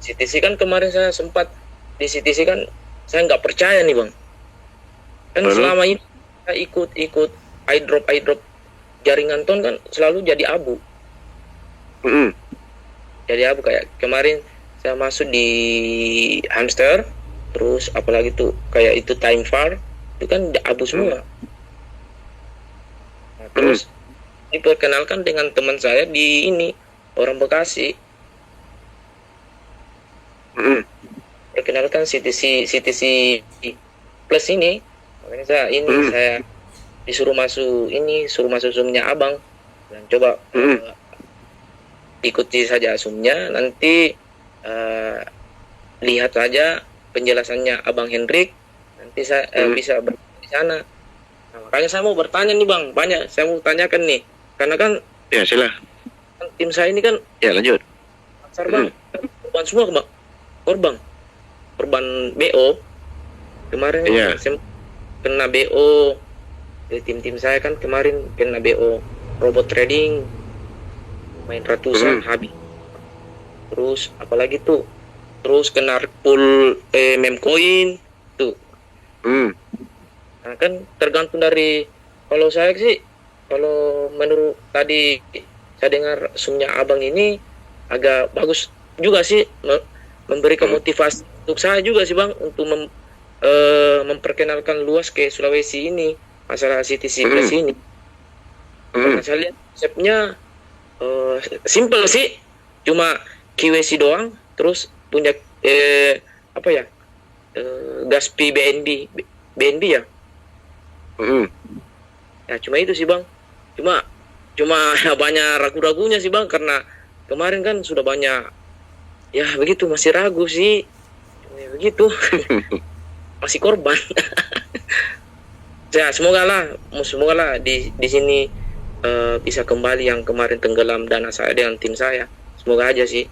CTC kan kemarin saya sempat di CTC kan saya nggak percaya nih bang. Kan selama ini saya ikut iDrop jaringan ton kan selalu jadi abu. Jadi abu kayak kemarin saya masuk di Hamster, terus apalagi tuh kayak itu Time Far itu kan abu semua. Nah, terus diperkenalkan dengan teman saya di ini orang Bekasi. Perkenalkan CTC Plus ini, makanya saya disuruh masuk zoomnya abang dan coba ikuti saja zoomnya, nanti lihat saja penjelasannya abang Hendrik, nanti saya bisa di sana. Nah, makanya saya mau bertanya nih bang, banyak saya mau tanyakan nih, karena kan Ya sila. tim saya ini kan Ya lanjut. pasar bang, korban semua bang, korban BO kemarin. Iya. Saya kena BO, tim saya kan kemarin kena BO robot trading, main ratusan habis. Terus apalagi tuh, terus kena pool memcoin tuh. Nah kan tergantung dari, kalau saya sih, kalau menurut tadi saya dengar sumnya abang ini agak bagus juga sih, memberikan motivasi untuk saya juga sih bang, untuk memperkenalkan luas ke Sulawesi ini masalah CTC Plus ini. Karena saya lihat konsepnya simple sih, cuma KYC doang, terus punya gas fee BNB ya. Ya cuma itu sih bang, cuma banyak ragu-ragunya sih bang, karena kemarin kan sudah banyak ya begitu, masih ragu sih, ya, begitu. Masih korban. Ya semoga lah di sini bisa kembali yang kemarin tenggelam dana saya dengan tim saya, semoga aja sih.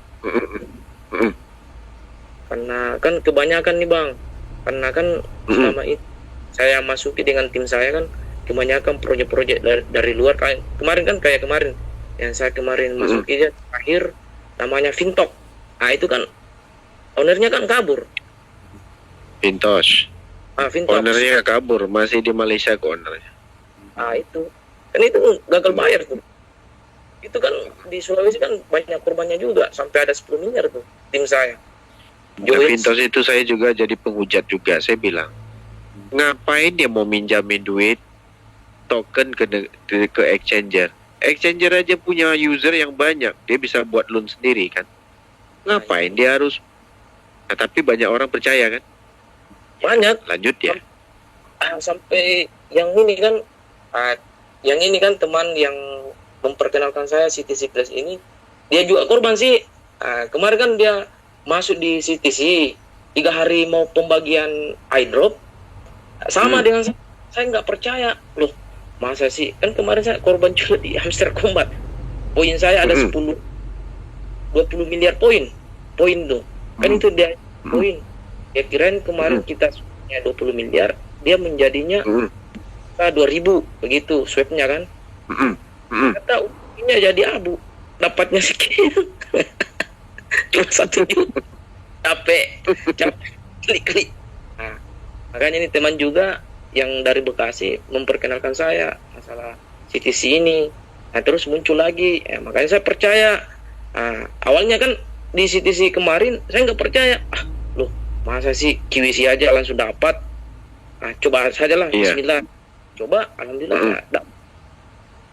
Karena kan kebanyakan nih bang, karena kan selama itu saya masuki dengan tim saya kan kebanyakan proyek-proyek dari luar. Kemarin yang saya masuki terakhir namanya Fintok. Nah itu kan ownernya kan kabur. Pintos. Fintok. Ownernya kabur, masih di Malaysia ke ownernya. Nah itu kan itu gagal bayar tuh. Itu kan di Sulawesi kan banyak korbannya juga, sampai ada 10 miliar tuh tim saya. Joel, Pintos itu saya juga jadi penghujat juga. Saya bilang, ngapain dia mau minjamin duit token ke exchanger? Exchanger aja punya user yang banyak, dia bisa buat loan sendiri kan. Ngapain dia harus? Nah, tapi banyak orang percaya kan. banyak. Lanjut ya. Sampai yang ini kan teman yang memperkenalkan saya CTC Plus ini, dia juga korban sih. Kemarin kan dia masuk di CTC 3 hari mau pembagian iDrop sama dengan saya nggak percaya loh, masa sih, kan kemarin saya korban juga di Hamster Combat, poin saya ada 10-20 miliar poin tuh kan, itu dia poin ya, kirain kemarin kita punya 20 miliar, dia menjadinya 2.000 begitu swapnya kan. Kata ujungnya jadi abu, dapatnya sekian. Cuma 1 juta. Capek klik. Nah, makanya ini teman juga yang dari Bekasi memperkenalkan saya masalah CTC ini. Nah, terus muncul lagi, makanya saya percaya. Awalnya kan di CTC kemarin saya nggak percaya. Loh, masa sih QVC aja langsung dapat? Coba sajalah, Bismillah. Coba, alhamdulillah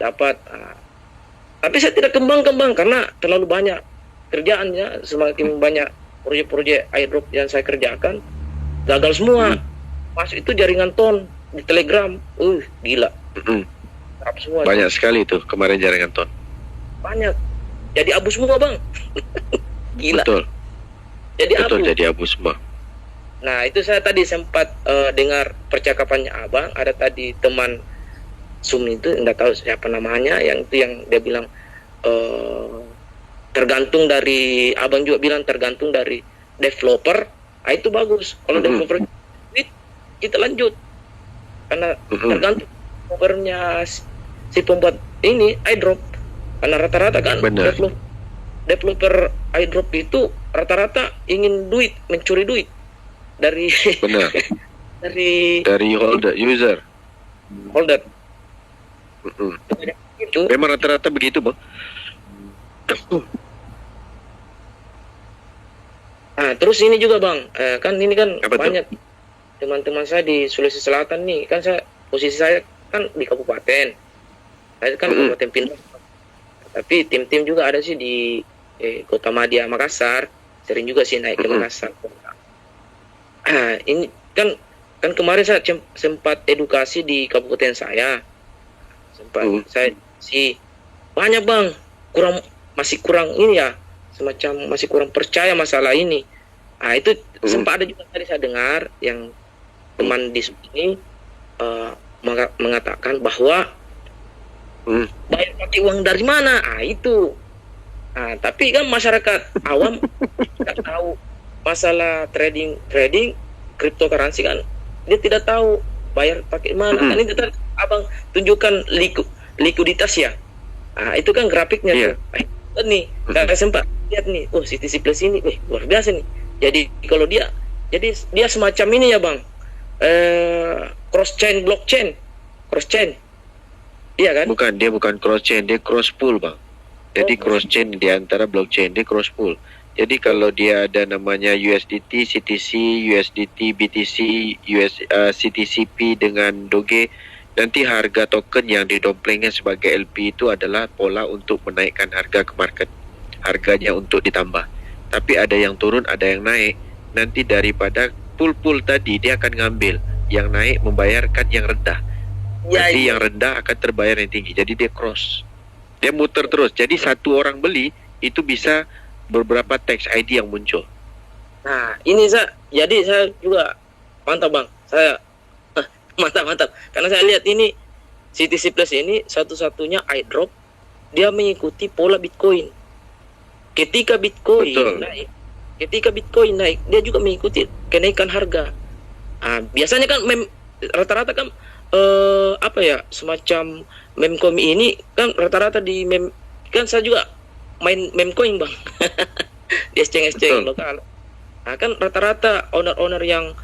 dapat. Tapi saya tidak kembang karena terlalu banyak kerjaannya, semakin banyak proyek-proyek airdrop yang saya kerjakan gagal semua. Masuk itu jaringan ton di Telegram, gila. Semua Banyak sekali tuh kemarin jaringan ton. banyak. Jadi abu semua bang. Gila. Betul. Jadi Betul, abu. jadi abu semua. Nah itu saya tadi sempat dengar percakapannya abang. Ada tadi teman Zoom itu, nggak tahu siapa namanya, yang itu yang dia bilang tergantung dari, abang juga bilang tergantung dari developer. Itu bagus. Kalau developer kita lanjut, karena tergantung developernya si pembuat ini iDrop. Karena rata-rata kan developer iDrop itu rata-rata ingin duit, mencuri duit dari Benar. dari holder user. Itu. Memang rata-rata begitu, Bang. Nah, terus ini juga bang, kan ini kan Apa banyak teman-teman saya di Sulawesi Selatan nih, kan posisi saya kan di kabupaten, saya kan kabupaten Pinang, tapi tim-tim juga ada sih di Kota Madia Makassar, sering juga sih naik ke Makassar. Ini kan kemarin saya sempat edukasi di kabupaten saya, saya sih banyak bang, masih kurang ini ya, semacam masih kurang percaya masalah ini. Itu sempat ada juga tadi saya dengar yang teman di sini mengatakan bahwa bayar pakai uang dari mana? Itu. Tapi kan masyarakat awam tidak tahu masalah trading cryptocurrency kan, dia tidak tahu bayar pakai mana. Kan itu tadi abang tunjukkan likuiditas ya. Itu kan grafiknya tuh. Nih, saya sempat lihat nih, CTC Plus ini, luar biasa nih. Jadi kalau dia semacam ini ya bang, cross chain blockchain, iya kan? Bukan, dia bukan cross chain, dia cross pool, Bang. Jadi cross chain di antara blockchain, dia cross pool. Jadi kalau dia ada namanya USDT, CTC, USDT, BTC, CTCP dengan Doge, nanti harga token yang didomplengnya sebagai LP itu adalah pola untuk menaikkan harga ke market. Harganya untuk ditambah. Tapi ada yang turun, ada yang naik. Nanti daripada pool tadi dia akan ngambil yang naik membayarkan yang rendah. Nanti yang rendah akan terbayar yang tinggi. Jadi dia cross. Dia muter terus. Jadi satu orang beli itu bisa beberapa tax ID yang muncul. Nah, ini jadi saya juga mantap bang. Saya mantap. Karena saya lihat ini CTC Plus ini satu-satunya iDrop, dia mengikuti pola Bitcoin. Ketika Bitcoin naik, dia juga mengikuti kenaikan harga. Biasanya kan rata-rata kan semacam memcoin ini kan rata-rata di kan saya juga main memcoin bang. Di exchange lokal. Kan rata-rata owner yang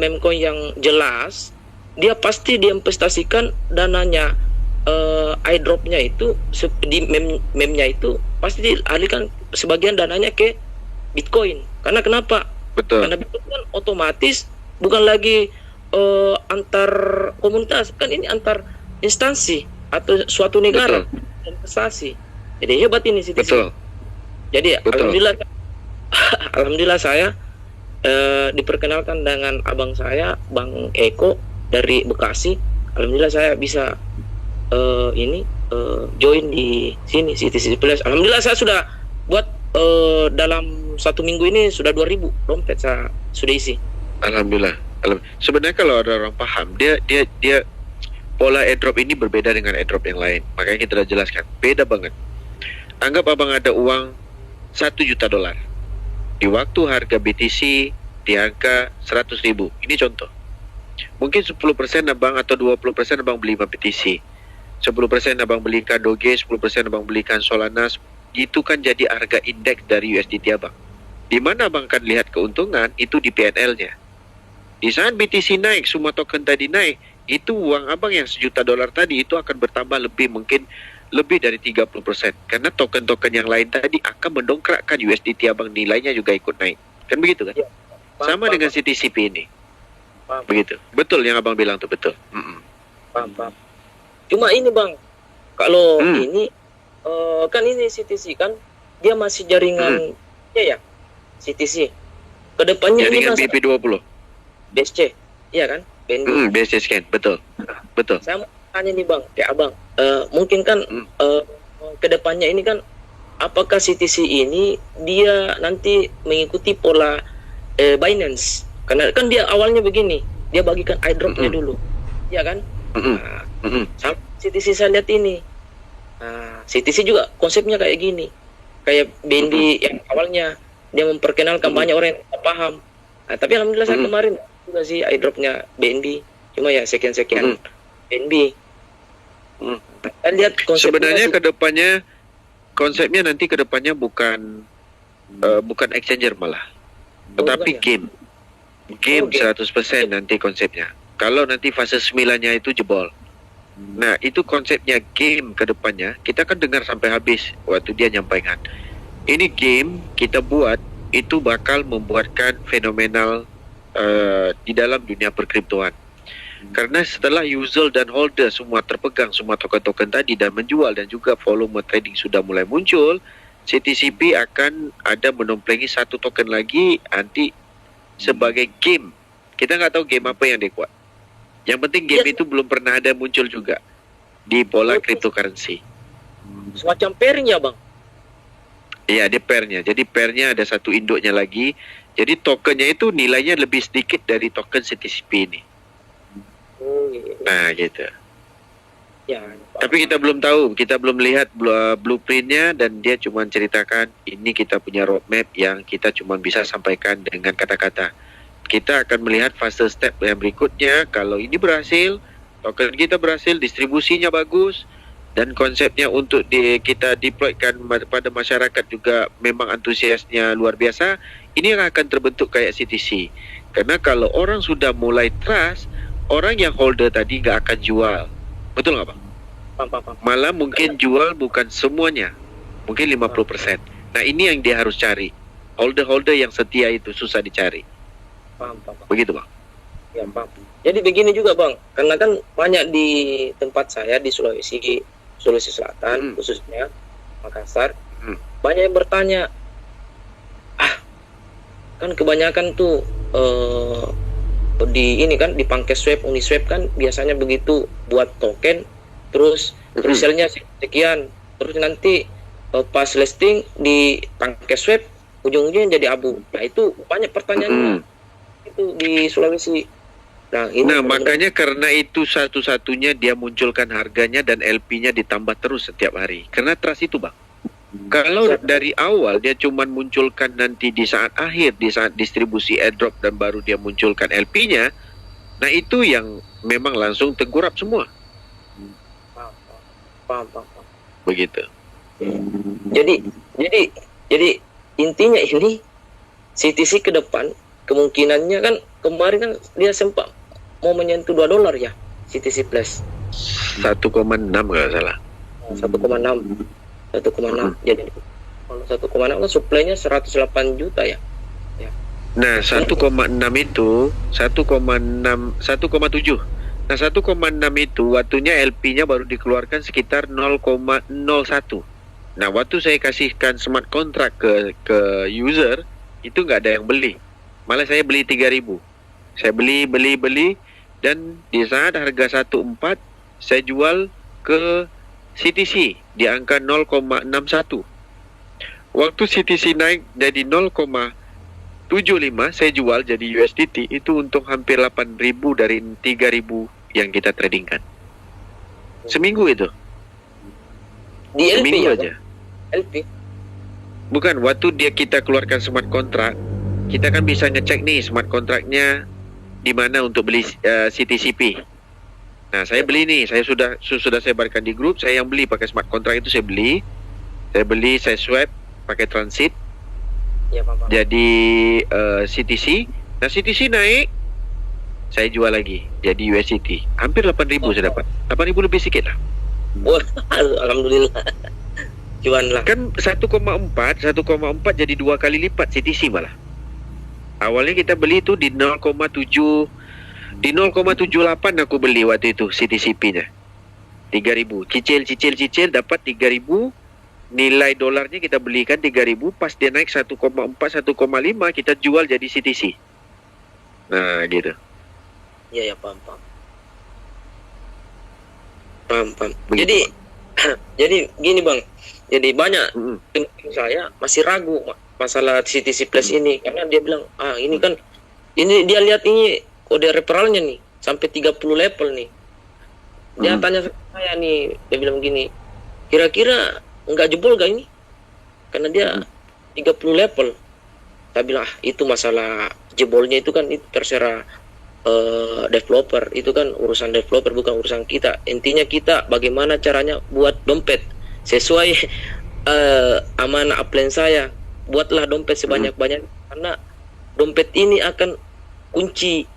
memcoin yang jelas, dia pasti diinvestasikan dananya, iDrop-nya itu di memnya itu pasti dialihkan sebagian dananya ke Bitcoin. Karena kenapa? Betul. Karena BO kan otomatis bukan lagi antar komunitas, kan ini antar instansi atau suatu negara investasi. Jadi hebat ini CTC. Betul. Jadi Betul. alhamdulillah saya diperkenalkan dengan abang saya, Bang Eko dari Bekasi. Alhamdulillah saya bisa join di sini CTC Plus. Alhamdulillah saya sudah buat dalam 1 minggu ini sudah 2.000 dompet saya sudah isi. Alhamdulillah. Sebenarnya kalau ada orang paham, dia pola airdrop ini berbeda dengan airdrop yang lain. Makanya kita sudah jelaskan, beda banget. Anggap abang ada uang $1 juta. Di waktu harga BTC di angka 100.000. Ini contoh. Mungkin 10% abang atau 20% abang beli BTC. 10% abang belikan Doge, 10% abang belikan Solana. Itu kan jadi harga indeks dari USDT abang. Di mana abang akan lihat keuntungan itu di PNL-nya. Di saat BTC naik, semua token tadi naik, itu uang abang yang $1 juta tadi itu akan bertambah mungkin lebih dari 30%. Karena token-token yang lain tadi akan mendongkrakkan USDT abang, nilainya juga ikut naik. Kan begitu kan? Sama dengan CTCP ini. Begitu. Betul yang abang bilang tuh, betul. Paham. Cuma ini bang, kalau ini kan ini CTC kan dia masih jaringan ya CTC. Kedepannya ini jaringan BP20. BSC, iya kan? BNB. BSC scan, betul. Saya mau tanya nih bang, kayak abang, mungkin kan kedepannya ini kan, apakah CTC ini dia nanti mengikuti pola Binance? Karena kan dia awalnya begini, dia bagikan airdropnya dulu, iya kan? Sama CTC saya lihat ini, CTC juga konsepnya kayak gini, kayak BNB yang awalnya dia memperkenalkan banyak orang yang tidak paham. Tapi alhamdulillah saya kemarin juga sih airdropnya BNB, cuma ya sekian BNB. Kita lihat sebenarnya konsepnya nanti kedepannya bukan exchanger malah, tetapi game 100% nanti konsepnya. Kalau nanti fase 9-nya itu jebol. Nah, itu konsepnya game kedepannya. Kita kan dengar sampai habis waktu dia nyampaikan. Ini game kita buat itu bakal membuatkan fenomenal di dalam dunia perkriptoan. Karena setelah user dan holder semua terpegang semua token-token tadi dan menjual dan juga volume trading sudah mulai muncul, CTCP akan ada menomplenggi satu token lagi nanti sebagai game. Kita nggak tahu game apa yang dia kuat. Yang penting game itu belum pernah ada muncul juga di pola cryptocurrency. Semacam pairing ya bang? Iya, ada pairnya. Jadi pairnya ada satu induknya lagi. Jadi tokennya itu nilainya lebih sedikit dari token CTCP ini. Nah, gitu. Ya. Tapi kita belum tahu, kita belum lihat blueprintnya dan dia cuma ceritakan ini kita punya roadmap yang kita cuma bisa sampaikan dengan kata-kata. Kita akan melihat fase step yang berikutnya. Kalau ini berhasil, token kita berhasil, distribusinya bagus, dan konsepnya untuk kita deploykan pada masyarakat juga memang antusiasnya luar biasa, ini yang akan terbentuk kayak CTC. Karena kalau orang sudah mulai trust, orang yang holder tadi nggak akan jual. Betul nggak Bang? Malah mungkin jual bukan semuanya, mungkin 50%. Nah, ini yang dia harus cari. Holder-holder yang setia itu susah dicari. Begitu Bang? Ya Bang. Jadi begini juga Bang, karena kan banyak di tempat saya di Sulawesi Selatan, khususnya Makassar, banyak yang bertanya, kan kebanyakan tuh di ini kan di Pankeswap, Uniswap kan biasanya begitu buat token, terus resellnya sekian, terus nanti pas listing di Pankeswap ujung-ujungnya jadi abu. Nah itu banyak pertanyaannya itu di Sulawesi. Nah, makanya karena itu satu-satunya dia munculkan harganya dan LP-nya ditambah terus setiap hari. Karena trust itu Bang. Kalau dari awal dia cuma munculkan nanti di saat akhir, di saat distribusi airdrop dan baru dia munculkan LP-nya, nah itu yang memang langsung tengkurap semua. Paham. Begitu. Jadi intinya ini CTC ke depan kemungkinannya kan kemarin kan dia sempat mau menyentuh $2 ya CTC Plus 1,6 nggak salah. 1,6. Jadi kalau 1,6 kan suplainya 108 juta ya. Nah, 1,6 itu 1,7. Nah, 1,6 itu waktunya LP-nya baru dikeluarkan sekitar 0,01. Nah, waktu saya kasihkan smart contract ke user, itu nggak ada yang beli. Malah saya beli 3.000. Saya beli dan di saat harga 1,4 saya jual ke CTC di angka 0,61. Waktu CTC naik jadi 0,75, saya jual jadi USDT, itu untung hampir 8.000 dari 3.000 yang kita tradingkan. Seminggu itu. Di LP Seminggu ya, aja. LP. Bukan, waktu kita keluarkan smart contract, kita kan bisa ngecek nih smart contractnya di mana untuk beli CTCP. Nah, saya beli nih, saya sudah sebarkan di grup, saya yang beli pakai smart contract itu saya beli, saya swap pakai transit. Ya, Pak. Jadi CTC. Nah, CTC naik, saya jual lagi jadi USDT. Hampir 8.000 saya dapat. 8.000 lebih sedikit lah. Wah, alhamdulillah. Cuan lah. Kan 1,4 jadi 2 kali lipat CTC malah. Awalnya kita beli itu di 0,78 aku beli waktu itu CTCP-nya. 3.000. Cicil dapat 3.000. Nilai dolarnya kita belikan 3.000, pas dia naik 1,4 1,5 kita jual jadi CTC. Nah, gitu. Iya, ya, paham. Paham. Begitu, Jadi jadi gini, Bang. Jadi banyak Mm-mm. tim saya masih ragu masalah CTC Plus ini karena dia bilang, ini kan ini dia lihat ini kode referralnya nih sampai 30 level nih. Dia tanya sama saya nih, dia bilang gini, kira-kira nggak jebol gak ini? Karena dia 30 level. Saya bilang, itu masalah jebolnya itu kan itu terserah developer. Itu kan urusan developer, bukan urusan kita. Intinya kita bagaimana caranya buat dompet sesuai amanah upline saya. Buatlah dompet sebanyak-banyak karena dompet ini akan kunci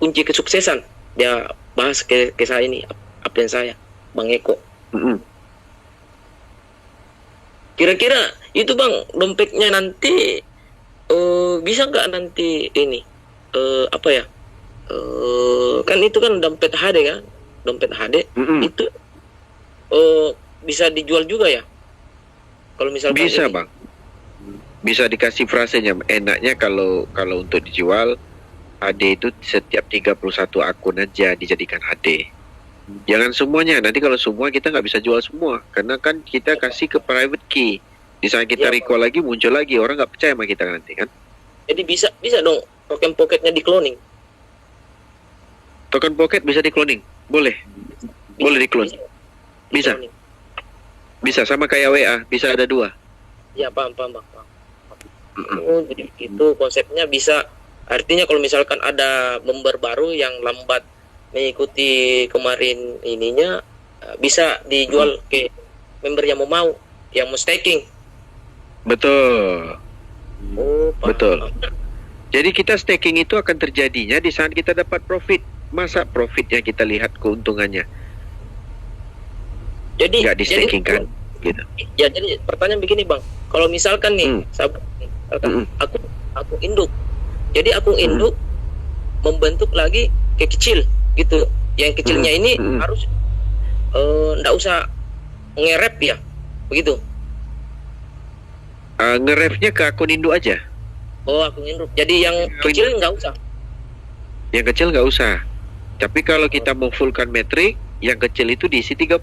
kesuksesan. Dia bahas ke saya ini, upline saya, Bang Eko. Kira-kira itu, Bang, dompetnya nanti bisa nggak nanti ini kan itu kan dompet HD kan, dompet HD itu bisa dijual juga ya? Kalau misalkan bisa ini. Bang, bisa dikasih frasenya. Enaknya kalau untuk dijual HD itu setiap 31 akun aja dijadikan HD. Jangan semuanya, nanti kalau semua kita nggak bisa jual semua, karena kan kita kasih ke private key. Di saat kita Ya, recall lagi muncul lagi, orang nggak percaya sama kita nanti kan. Jadi bisa dong token pocketnya di cloning. Token pocket bisa di cloning, boleh di clone. Bisa. Di-cloning. Bisa sama kayak WA, bisa ada 2. Ya, paham. Oh, jadi itu konsepnya bisa. Artinya kalau misalkan ada member baru yang lambat mengikuti kemarin ininya, bisa dijual ke member yang mau staking. Betul. Oh, paham. Betul. Jadi kita staking itu akan terjadinya di saat kita dapat profit. Masa profitnya kita lihat keuntungannya? Jadi Nggak di staking kan? Gitu. Ya, jadi pertanyaan begini, Bang. Kalau misalkan nih, aku induk. Jadi akun induk membentuk lagi ke kecil gitu. Yang kecilnya ini harus nggak usah nge-rep ya. Begitu. Nge-refnya ke akun induk aja. Oh, akun induk. Jadi yang kecil nggak usah. Yang kecil nggak usah. Tapi kalau kita mau fullkan metrik, yang kecil itu diisi 30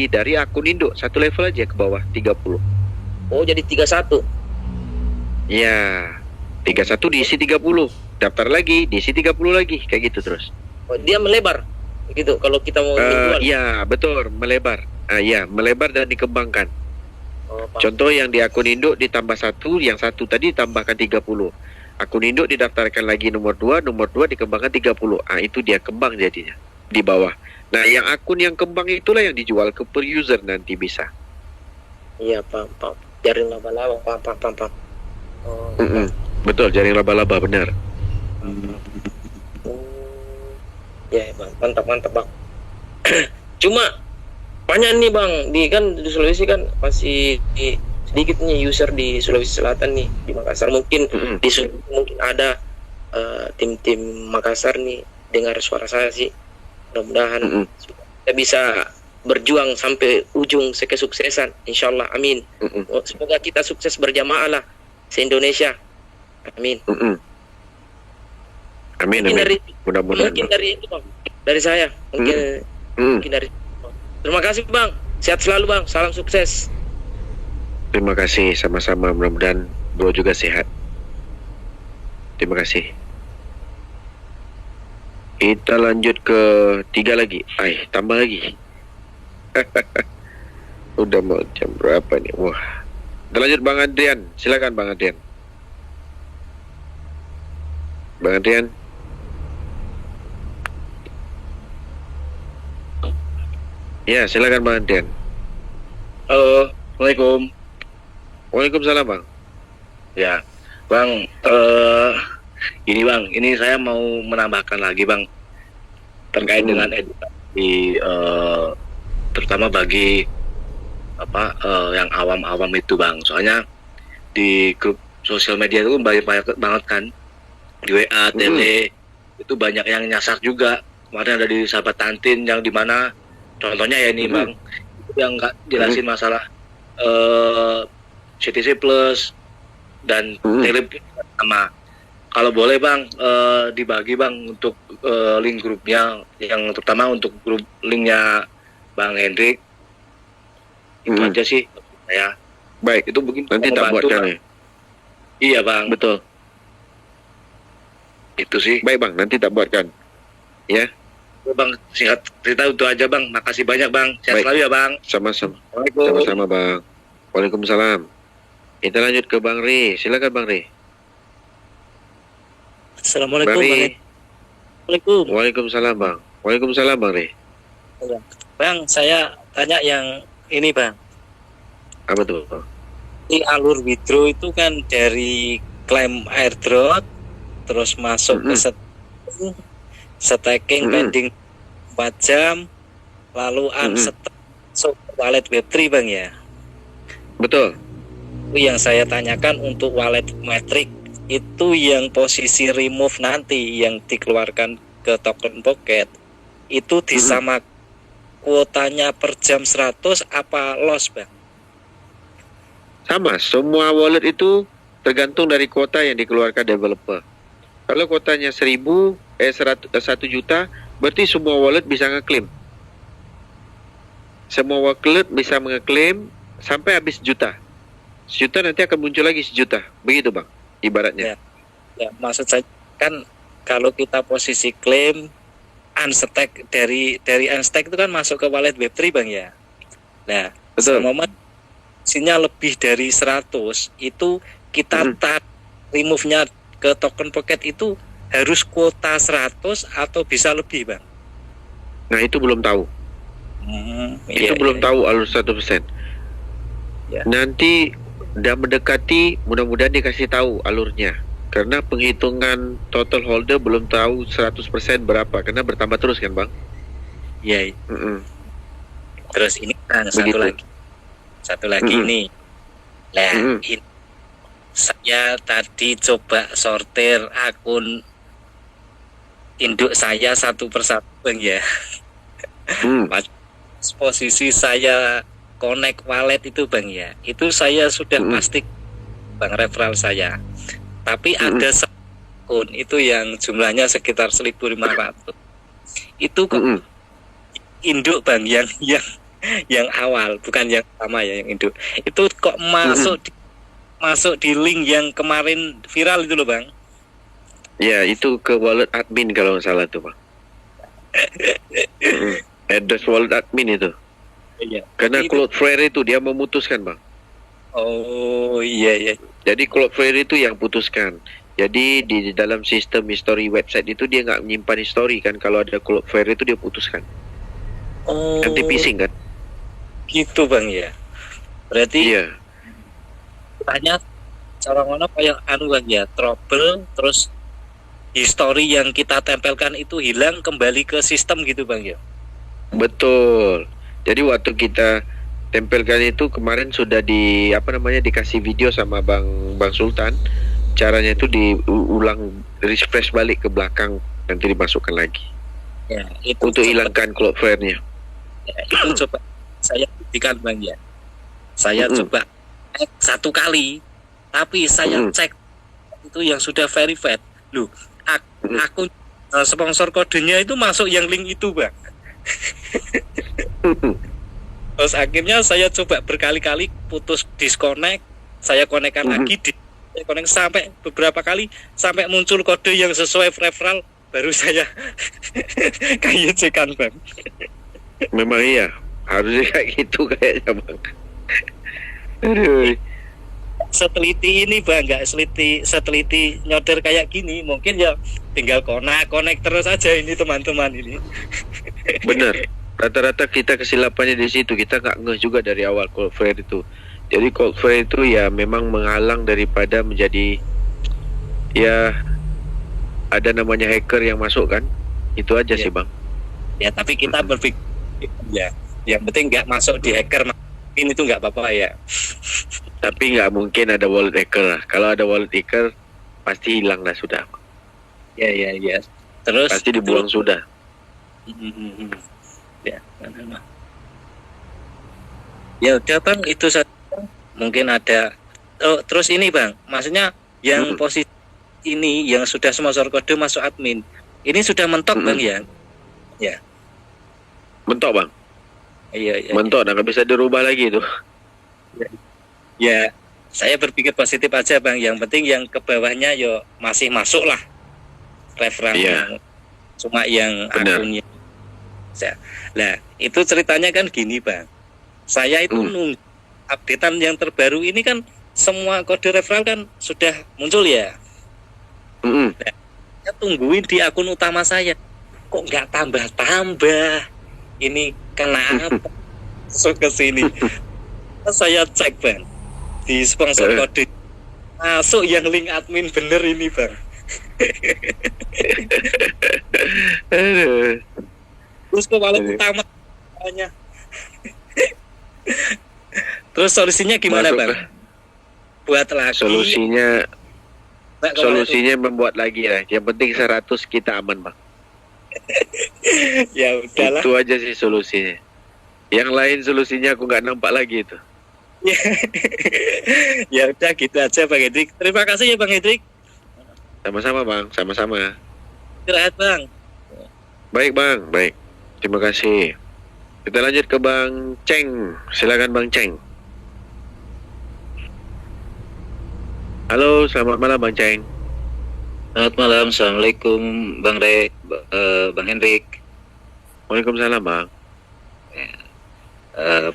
dari akun induk, satu level aja ke bawah 30. Oh, jadi 31. Ya, 31 diisi 30, daftar lagi diisi 30 lagi, kayak gitu terus. Oh, dia melebar gitu kalau kita mau jual. Ya, betul, melebar. Ya, melebar dan dikembangkan. Oh, paham. Contoh yang di akun induk ditambah 1, yang 1 tadi tambahkan 30. Akun induk didaftarkan lagi nomor 2 dikembangkan 30. Itu dia kembang jadinya di bawah. Nah, yang akun yang kembang itulah yang dijual ke per user nanti bisa. Iya, paham. Jaring laba-laba, paham. Oh, Betul, jaring laba-laba, benar. Ya, Bang. Mantap, Bang. Cuma banyak nih, Bang, di Sulawesi kan masih sedikitnya user di Sulawesi Selatan nih, di Makassar mungkin di Sulawesi mungkin ada tim-tim Makassar nih dengar suara saya sih. Mudah-mudahan kita bisa berjuang sampai ujung kesuksesan, insyaallah, amin. Semoga kita sukses berjamaah lah se-Indonesia, amin. Amin, Mungkin amin. Mudah-mudahan. mungkin dari itu Bang, dari saya mungkin dari. Terima kasih Bang, sehat selalu Bang, salam sukses. Terima kasih, sama-sama. Mudah-mudahan bro juga sehat. Terima kasih. Kita lanjut ke 3 lagi. Tambah lagi. Udah mau jam berapa nih? Wah. Kita lanjut Bang Adrian. Silakan Bang Adrian. Bang Adrian. Ya, silakan Bang Adrian. Halo, Assalamualaikum. Waalaikumsalam Bang. Ya, Bang, ini Bang, ini saya mau menambahkan lagi Bang terkait dengan edukasi, terutama bagi yang awam-awam itu Bang. Soalnya di grup sosial media itu banyak banget kan, di WA, tele itu banyak yang nyasar juga. Kemarin ada di Sahabat Tantin yang dimana contohnya ya ini Bang, yang nggak jelasin masalah CTC Plus dan tele sama. Kalau boleh Bang, dibagi Bang untuk link grupnya, yang terutama untuk grup linknya Bang Hendrik. Itu aja sih ya. Baik, Itu mungkin nanti tak membantu, buatkan Bang. ya. Iya Bang, Betul. itu sih. Baik Bang, nanti tak buatkan. Ya, Bang, singkat cerita itu aja Bang. Makasih banyak Bang. Sehat Baik. selalu ya Bang. sama-sama. Assalamualaikum. Sama-sama Bang. Waalaikumsalam. Kita lanjut ke Bang Ri. Silakan Bang Ri. Assalamualaikum Bang Bang. Ri. Assalamualaikum. Waalaikumsalam Bang. Waalaikumsalam Bang Ri. Bang, saya tanya yang ini Bang. Apa tuh Bang? Ini alur withdraw itu kan dari klaim airdrop terus masuk ke staking pending 4 jam lalu masuk ke wallet Web3 Bang ya. Betul. Itu yang saya tanyakan untuk wallet Matrix itu yang posisi remove nanti yang dikeluarkan ke token pocket itu disama kuotanya per jam 100 apa loss Bang? Sama, semua wallet itu tergantung dari kuota yang dikeluarkan developer. Kalau kuotanya 1 juta, berarti semua wallet bisa ngeklaim. Semua wallet bisa mengeklaim sampai habis juta. Sejuta nanti akan muncul lagi 1 juta. Begitu Bang, ibaratnya. Ya, maksud saya kan kalau kita posisi klaim unstack dari unstack itu kan masuk ke wallet Web3 Bang ya. Nah, Betul. momen isinya lebih dari 100 itu kita remove-nya ke token pocket itu harus kuota 100 atau bisa lebih Bang? Nah, itu belum tahu. Itu belum tahu alur 100%. Ya. Nanti udah mendekati, mudah-mudahan dikasih tahu alurnya. Karena penghitungan total holder belum tahu 100% berapa, karena bertambah terus kan Bang? Iya. Terus ini kan Begitu. satu lagi ini. Nah, ini saya tadi coba sortir akun induk saya satu persatu Bang ya. Pas posisi saya connect wallet itu Bang ya, itu saya sudah pasti Bang referral saya. Tapi ada akun itu yang jumlahnya sekitar 1.500. Itu kok induk Bang yang awal, bukan yang pertama ya, yang induk. Itu kok masuk di link yang kemarin viral itu loh Bang. Ya, itu ke wallet admin kalau nggak salah tuh Bang. Address wallet admin itu. Iya. Karena Itu- Cloudflare itu dia memutuskan Bang. Oh iya. Jadi Cloudflare itu yang putuskan. Jadi di dalam sistem history website itu dia nggak menyimpan history kan. Kalau ada Cloudflare itu dia putuskan. Oh. Anti phishing kan? Gitu Bang ya. Berarti Iya. tanya cara mana kayak anu Bang ya, trouble terus history yang kita tempelkan itu hilang kembali ke sistem gitu Bang ya. Betul. Jadi waktu kita tempelkan itu kemarin sudah dikasih video sama Bang Sultan. Caranya itu diulang, refresh balik ke belakang, nanti dimasukkan lagi. Ya, itu untuk hilangkan Cloudflare-nya. Ya, itu coba saya buktikan Bang ya. Saya coba cek 1 kali, tapi saya cek itu yang sudah verified. Loh, akun sponsor kodenya itu masuk yang link itu Bang. Terus akhirnya saya coba berkali-kali putus disconnect, saya konekkan lagi, saya connect sampai beberapa kali sampai muncul kode yang sesuai referral, baru saya kayak cekan Bang. Memang iya, harusnya kayak gitu kayaknya Bang. Aduh. Seteliti ini Bang, nggak seteliti nyoder kayak gini, mungkin ya tinggal connect terus aja ini teman-teman ini. Bener. Rata-rata kita kesilapannya di situ, kita nggak ngeh juga dari awal Cloudflare itu. Jadi Cloudflare itu ya memang menghalang daripada menjadi, ya ada namanya hacker yang masuk kan, itu aja sih Bang. Ya tapi kita berpikir ya, yang penting nggak masuk di hacker, ini itu nggak apa-apa ya. Tapi nggak mungkin ada wallet hacker lah. Kalau ada wallet hacker pasti hilang lah sudah. Ya. Terus pasti dibuang sudah. Ya udah Bang, itu saja. Mungkin ada. Oh, terus ini Bang, maksudnya yang posisi ini yang sudah sponsor kode masuk admin, ini sudah mentok Bang ya? Ya. Mentok Bang. Iya. Mentok, nggak bisa dirubah lagi itu. Ya, saya berpikir positif aja Bang. Yang penting yang ke bawahnya yo masih masuk lah referensinya. Cuma yang akunnya. Nah, itu ceritanya kan gini Bang. Saya itu nunggu updatean yang terbaru ini kan, semua kode referral kan sudah muncul ya. Nah, saya tungguin di akun utama saya. Kok nggak tambah-tambah? Ini kenapa? Masuk ke sini. Saya cek Bang. Di sponsor kode masuk yang link admin, bener ini Bang. Terus ke wallet utama hanya. Terus solusinya gimana masuk, Bang? Buat lagi. Solusinya membuat lagi lah. Yang penting 100 kita aman Bang. Ya udahlah. Itu aja sih solusinya. Yang lain solusinya aku nggak nampak lagi itu. Ya udah gitu aja Bang Hendrik. Terima kasih ya Bang Hendrik. Sama-sama Bang, sama-sama. Istirahat Bang. Baik Bang, baik. Terima kasih. Kita lanjut ke Bang Ceng. Silakan Bang Ceng. Halo, selamat malam Bang Ceng. Selamat malam, Assalamualaikum Bang Bang Hendrik. Waalaikumsalam Bang.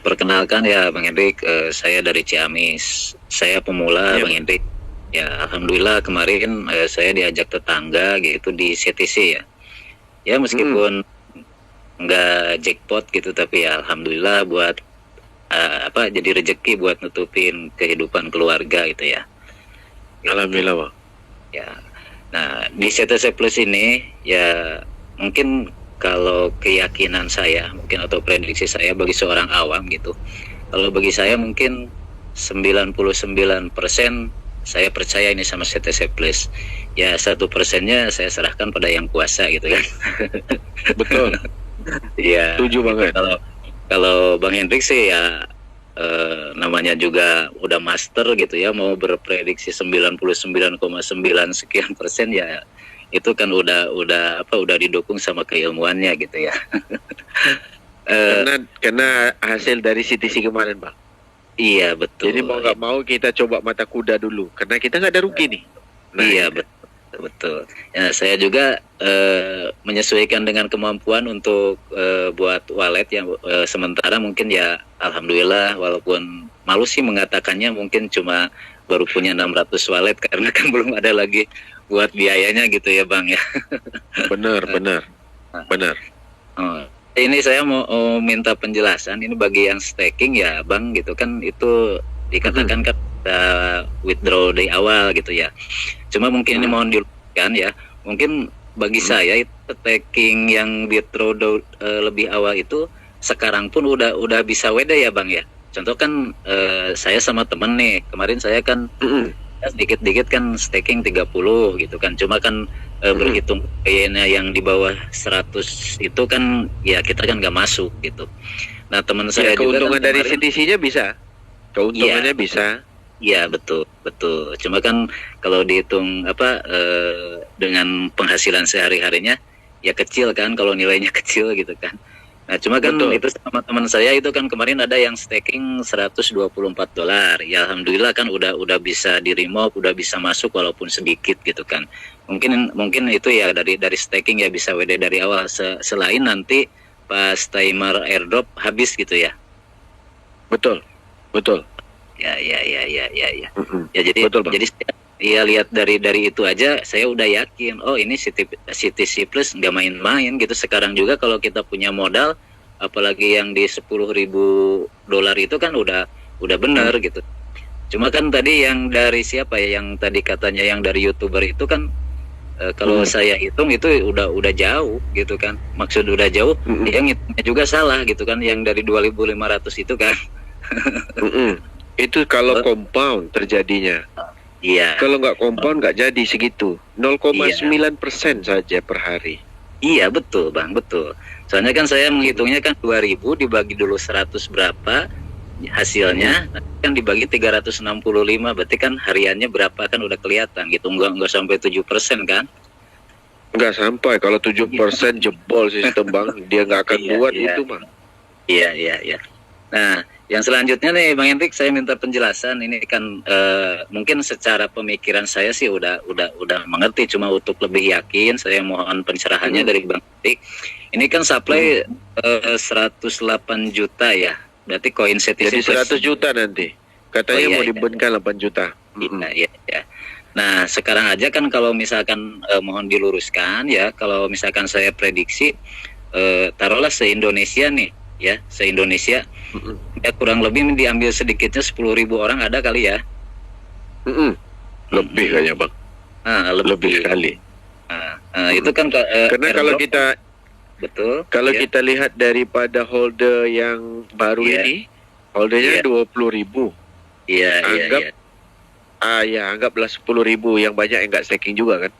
Perkenalkan ya Bang Hendrik, saya dari Ciamis. Saya pemula Bang Hendrik. Ya Alhamdulillah kemarin saya diajak tetangga gitu di CTC ya. Ya meskipun nggak jackpot gitu, tapi ya Alhamdulillah buat jadi rezeki buat nutupin kehidupan keluarga gitu ya. Alhamdulillah Bang. Ya. Nah di CTC Plus ini ya mungkin kalau keyakinan saya mungkin atau prediksi saya bagi seorang awam gitu, kalau bagi saya mungkin 99% saya percaya ini sama CTC Plus. Ya 1%-nya saya serahkan pada yang kuasa gitu kan. Betul. Ya. Setuju banget. Kalau Bang Hendrik sih ya namanya juga udah master gitu ya, mau berprediksi 99,9 sekian persen ya itu kan udah didukung sama keilmuannya gitu ya. Karena hasil dari CTC kemarin Bang. Iya betul. Jadi mau nggak mau kita coba mata kuda dulu karena kita nggak ada rugi nih. Nah, iya betul. Ya, saya juga menyesuaikan dengan kemampuan untuk buat wallet yang sementara mungkin ya Alhamdulillah, walaupun malu sih mengatakannya mungkin cuma baru punya 600 wallet karena kan belum ada lagi buat biayanya gitu ya Bang ya. Benar. Ini saya mau minta penjelasan ini bagi yang staking ya Bang gitu kan, itu dikatakan kan withdraw dari awal gitu ya. Cuma mungkin ini mohon dilupakan ya. Mungkin bagi saya itu staking yang withdraw lebih awal itu sekarang pun udah bisa WD ya Bang ya. contoh kan saya sama temen nih, kemarin saya kan sedikit-dikit kan staking 30 gitu kan. Cuma kan berhitung kayaknya yang di bawah 100 itu kan ya kita kan nggak masuk gitu. Nah, teman saya juga keuntungan kan dari kemarin, CTC-nya bisa. Keuntungannya bisa. iya betul. Cuma kan kalau dihitung dengan penghasilan sehari-harinya ya kecil kan kalau nilainya kecil gitu kan. Nah, cuma kan Betul. itu sama teman saya itu kan kemarin ada yang staking $124. Ya alhamdulillah kan udah bisa di remove, udah bisa masuk walaupun sedikit gitu kan. Mungkin itu ya dari staking ya bisa WD dari awal selain nanti pas timer airdrop habis gitu ya. Betul. Ya. Mm-mm. Ya jadi Betul, Bang. jadi ya lihat dari itu aja saya udah yakin oh ini CTC Plus nggak main-main gitu. Sekarang juga kalau kita punya modal apalagi yang di $10.000 itu kan udah benar gitu. Cuma kan tadi yang dari siapa ya yang tadi katanya yang dari YouTuber itu kan kalau saya hitung itu udah jauh gitu kan. Maksud udah jauh dia ngitungnya juga salah gitu kan yang dari 2.500 itu kan. Itu kalau compound terjadinya. Iya. Kalau nggak compound nggak jadi segitu. 0,9% saja per hari. Iya betul Bang, betul. Soalnya kan saya menghitungnya kan 2.000 dibagi dulu 100 berapa hasilnya, kan dibagi 365, berarti kan hariannya berapa kan udah kelihatan gitu, nggak sampai 7% kan? Nggak sampai, kalau 7% jebol sistem Bang, dia nggak akan buat itu Bang. Iya. Nah, yang selanjutnya nih Bang Hendrik, saya minta penjelasan. Ini kan mungkin secara pemikiran saya sih udah mengerti, cuma untuk lebih yakin saya mohon pencerahannya dari Bang Hendrik. Ini kan supply 108 juta ya. Berarti koin CTC Jadi 100 juta nanti. Katanya mau dibenkan 8 juta. Iya. Nah, sekarang aja kan kalau misalkan mohon diluruskan ya, kalau misalkan saya prediksi taruhlah se-Indonesia nih ya, se-Indonesia ya kurang lebih diambil sedikitnya 10.000 orang ada kali ya. Lebih kayaknya Bang. Lebih sekali. Itu kan karena kalau kita betul. Kalau kita lihat daripada holder yang baru ini, holdernya 20.000. Anggap anggaplah 10.000 yang banyak yang nggak staking juga kan.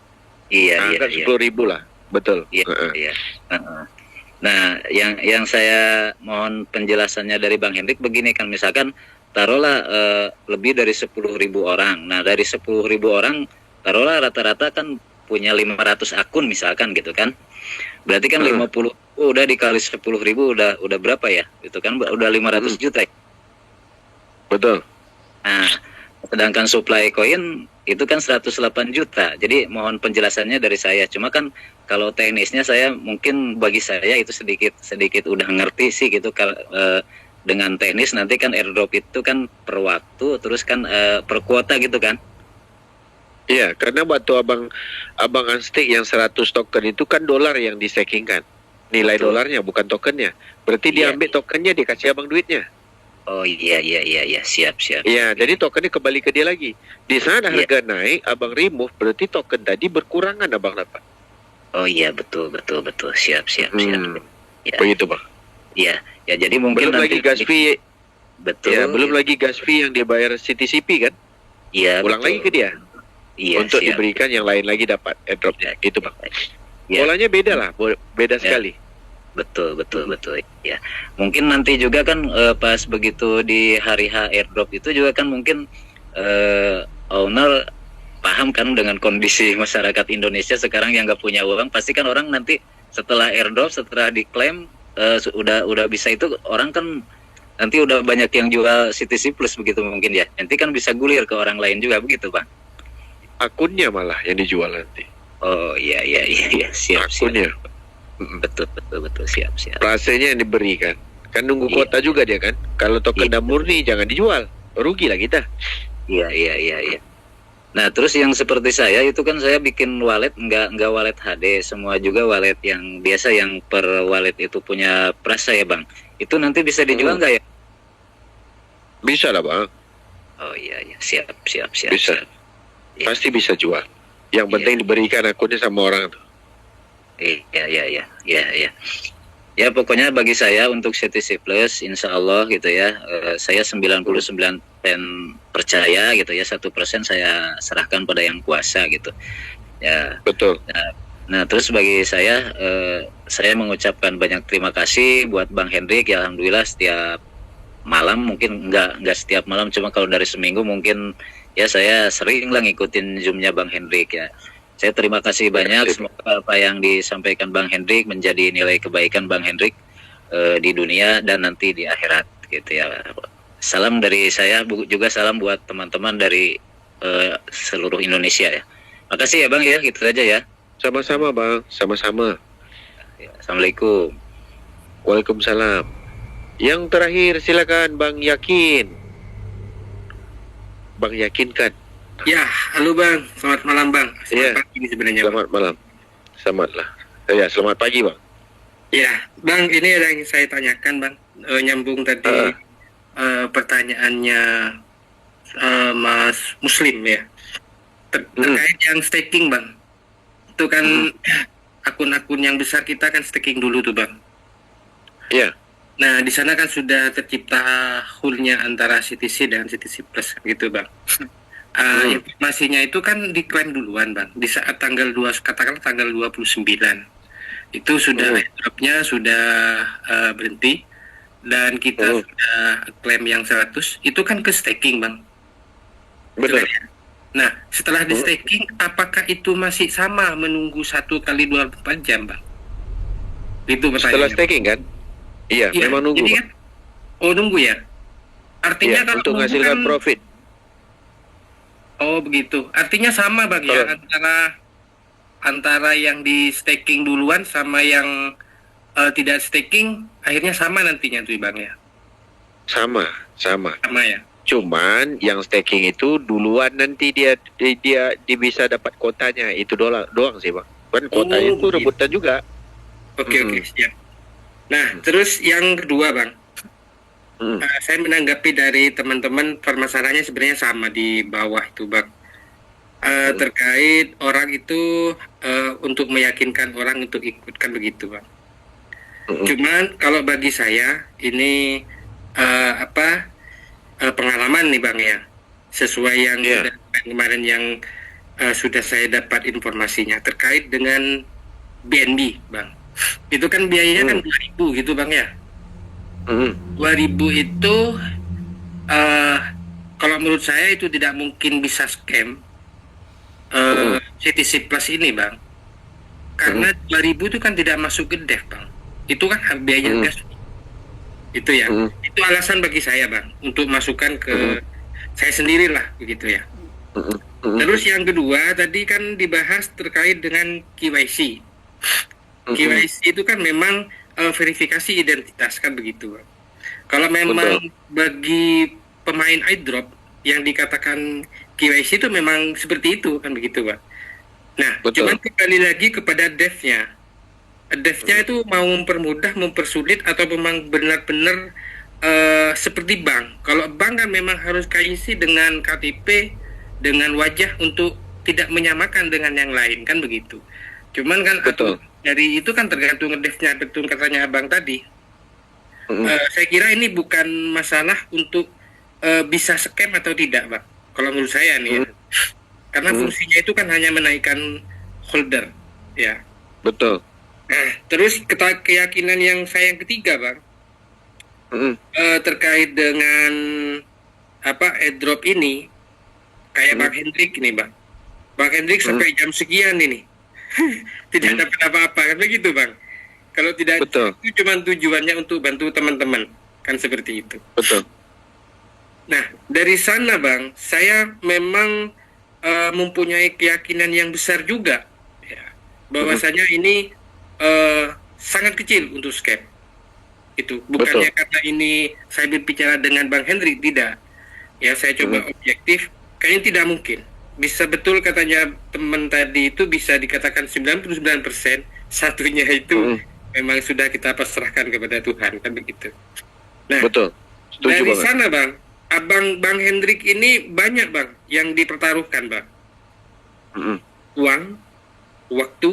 Anggap 10.000 lah, betul. Nah, yang saya mohon penjelasannya dari Bang Hendrik begini kan, misalkan taruhlah lebih dari 10.000 orang. Nah, dari 10.000 orang taruhlah rata-rata kan punya 500 akun misalkan gitu kan. Berarti kan 50 udah dikali 10.000 udah berapa ya? Itu kan udah 500 juta. Betul. Nah, sedangkan supply koin itu kan 108 juta. Jadi mohon penjelasannya dari saya. Cuma kan kalau teknisnya saya mungkin bagi saya itu sedikit udah ngerti sih gitu. Dengan teknis nanti kan airdrop itu kan per waktu, terus kan per kuota gitu kan. Iya, karena waktu abang unstake yang 100 token itu kan dolar yang distakingkan. Nilai dolarnya bukan tokennya. Berarti dia ambil tokennya, dikasih abang duitnya. Oh iya, siap. Iya, jadi tokennya kembali ke dia lagi. Di sana harga naik, abang remove, berarti token tadi berkurangan abang dapat. Oh iya, betul. Siap. Ya. Begitu Bang. Iya, ya jadi mungkin belum lagi gas fee. Betul. Ya, belum lagi gas fee yang dia bayar CTCP kan? Iya. Ulang lagi ke dia. Iya. Untuk diberikan yang lain lagi dapat airdropnya. Itu Bang. Ya. Polanya beda lah, beda sekali. Betul. Ya. Mungkin nanti juga kan pas begitu di hari H airdrop itu juga kan mungkin owner paham kan dengan kondisi masyarakat Indonesia sekarang yang nggak punya uang, pasti kan orang nanti setelah airdrop, setelah diklaim udah bisa itu orang kan nanti udah banyak yang jual CTC Plus begitu mungkin ya. Nanti kan bisa gulir ke orang lain juga begitu Bang. Akunnya malah yang dijual nanti. Oh iya siap. Akunnya. Betul siap. Plasenya yang diberikan. Kan nunggu kuota juga dia kan. Kalau token murni jangan dijual. Rugi lah kita. Iya. Nah, terus yang seperti saya itu kan saya bikin wallet enggak wallet HD, semua juga wallet yang biasa yang per wallet itu punya prasa ya, Bang. Itu nanti bisa dijual enggak ya? Bisa lah, Bang. Oh iya, siap. Bisa. Pasti bisa jual. Yang penting diberikan akunnya sama orang tuh. Iya. Ya pokoknya bagi saya untuk CTC Plus insya Allah gitu ya, saya 99% percaya gitu ya, 1% saya serahkan pada yang kuasa gitu ya. Betul. Nah terus bagi saya mengucapkan banyak terima kasih buat Bang Hendrik ya, alhamdulillah setiap malam, mungkin nggak setiap malam, cuma kalau dari seminggu mungkin ya saya sering lah ngikutin Zoom-nya Bang Hendrik ya. Saya terima kasih banyak, semoga apa yang disampaikan Bang Hendrik menjadi nilai kebaikan Bang Hendrik di dunia dan nanti di akhirat gitu ya. Salam dari saya, juga salam buat teman-teman dari seluruh Indonesia ya. Makasih ya Bang ya, gitu aja ya. Sama-sama Bang, sama-sama. Assalamualaikum. Waalaikumsalam. Yang terakhir silakan Bang Yakin. Bang Yakin kan? Ya, halo Bang. Selamat malam Bang. Selamat pagi sebenarnya. Selamat malam. Selamatlah. Ya, selamat pagi Bang. Ya, Bang, ini ada yang saya tanyakan Bang. Nyambung tadi pertanyaannya Mas Muslim ya. Terkait yang staking Bang. Itu kan akun-akun yang besar kita kan staking dulu tuh Bang. Iya. Nah, di sana kan sudah tercipta pool-nya antara CTC dan CTC Plus gitu Bang. Informasinya itu kan diklaim duluan Bang. Di saat tanggal 2, katakanlah tanggal 29. Itu sudah airdrop-nya sudah berhenti dan kita sudah klaim yang 100, itu kan ke staking Bang. Benar. Nah, setelah di staking, apakah itu masih sama menunggu 1 kali 24 jam Bang? Itu pertanyaannya. Setelah staking kan? Iya, memang nunggu. Kan, nunggu ya. Artinya kalau untuk menghasilkan profit. Oh begitu. Artinya sama Bang ya, antara yang di staking duluan sama yang tidak staking, akhirnya sama nantinya tuh Bang ya. Sama. Sama ya. Cuman yang staking itu duluan nanti dia bisa dapat kotanya, itu doang sih Bang. Kan kota itu rebutan juga. Oke, siap. Nah, terus yang kedua Bang, saya menanggapi dari teman-teman permasalahannya sebenarnya sama di bawah itu Bang. Terkait orang itu untuk meyakinkan orang untuk ikutkan begitu Bang. Cuman kalau bagi saya ini pengalaman nih Bang ya, sesuai yang kemarin yang sudah saya dapat informasinya terkait dengan BNB Bang. Itu kan biayanya kan 2.000 gitu Bang ya. 2.000 itu kalau menurut saya itu tidak mungkin bisa scam CTC Plus ini Bang. Karena 2.000 itu kan tidak masuk ke DEF Bang. Itu kan biayanya gas. Itu ya. Itu alasan bagi saya Bang untuk masukkan ke saya sendirilah begitu ya. Terus yang kedua tadi kan dibahas terkait dengan KYC. KYC itu kan memang verifikasi identitas kan begitu. Kalau memang bagi pemain iDrop yang dikatakan KYC itu memang seperti itu kan begitu Pak. Nah, cuman kembali lagi kepada devnya. Devnya itu mau mempermudah, mempersulit atau memang benar-benar seperti bank. Kalau bank kan memang harus KYC dengan KTP, dengan wajah untuk tidak menyamakan dengan yang lain kan begitu. Cuman kan dari itu kan tergantung devnya, betul katanya Abang tadi. Saya kira ini bukan masalah untuk bisa scam atau tidak, Bang. Kalau menurut saya nih, ya. Karena fungsinya itu kan hanya menaikkan holder, ya. Betul. Nah, terus keyakinan yang saya yang ketiga, Bang, terkait dengan airdrop ini, kayak Bang Hendrik ini, Bang. Bang Hendrik sampai jam sekian ini. Tidak dapat apa-apa kan begitu Bang. Kalau tidak itu cuma tujuannya untuk bantu teman-teman kan seperti itu. Betul. Nah dari sana Bang, saya memang mempunyai keyakinan yang besar juga ya, bahwasanya ini sangat kecil untuk scam. Itu bukannya karena ini saya berbicara dengan Bang Hendrik, tidak. Ya saya coba objektif, kayaknya tidak mungkin. Bisa betul katanya teman tadi itu bisa dikatakan 99%, satunya itu memang sudah kita pasrahkan kepada Tuhan kan begitu. Nah, Setuju dari banget. sana Bang, Bang Hendrik ini banyak Bang yang dipertaruhkan Bang. Uang, waktu,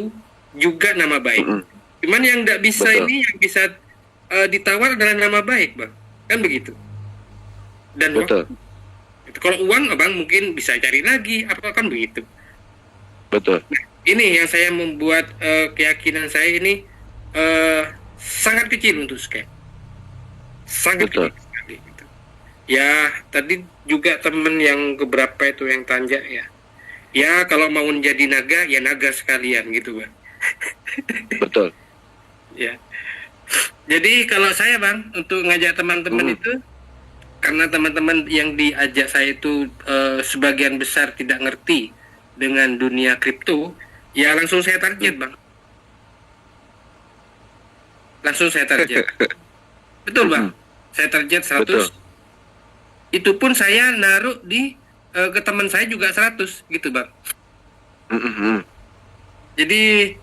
juga nama baik. Cuman yang nggak bisa Betul. ini, yang bisa ditawar adalah nama baik, Bang. Kan begitu. Dan Betul. kalau uang, Abang mungkin bisa cari lagi, apa kan begitu. Betul. Ini yang saya membuat keyakinan saya ini sangat kecil untuk scam. Sangat Betul. kecil sekali. Gitu. Ya, tadi juga temen yang keberapa itu yang tanya ya. Ya, kalau mau jadi naga, ya naga sekalian gitu, Bang. Betul. Ya. Jadi kalau saya, Bang, untuk ngajak teman-teman itu, karena teman-teman yang diajak saya itu sebagian besar tidak ngerti dengan dunia kripto, ya langsung saya target, Bang. Langsung saya target. Betul, Bang. Saya target 100. Betul. Itu pun saya naruh di ke teman saya juga 100 gitu, Bang. Jadi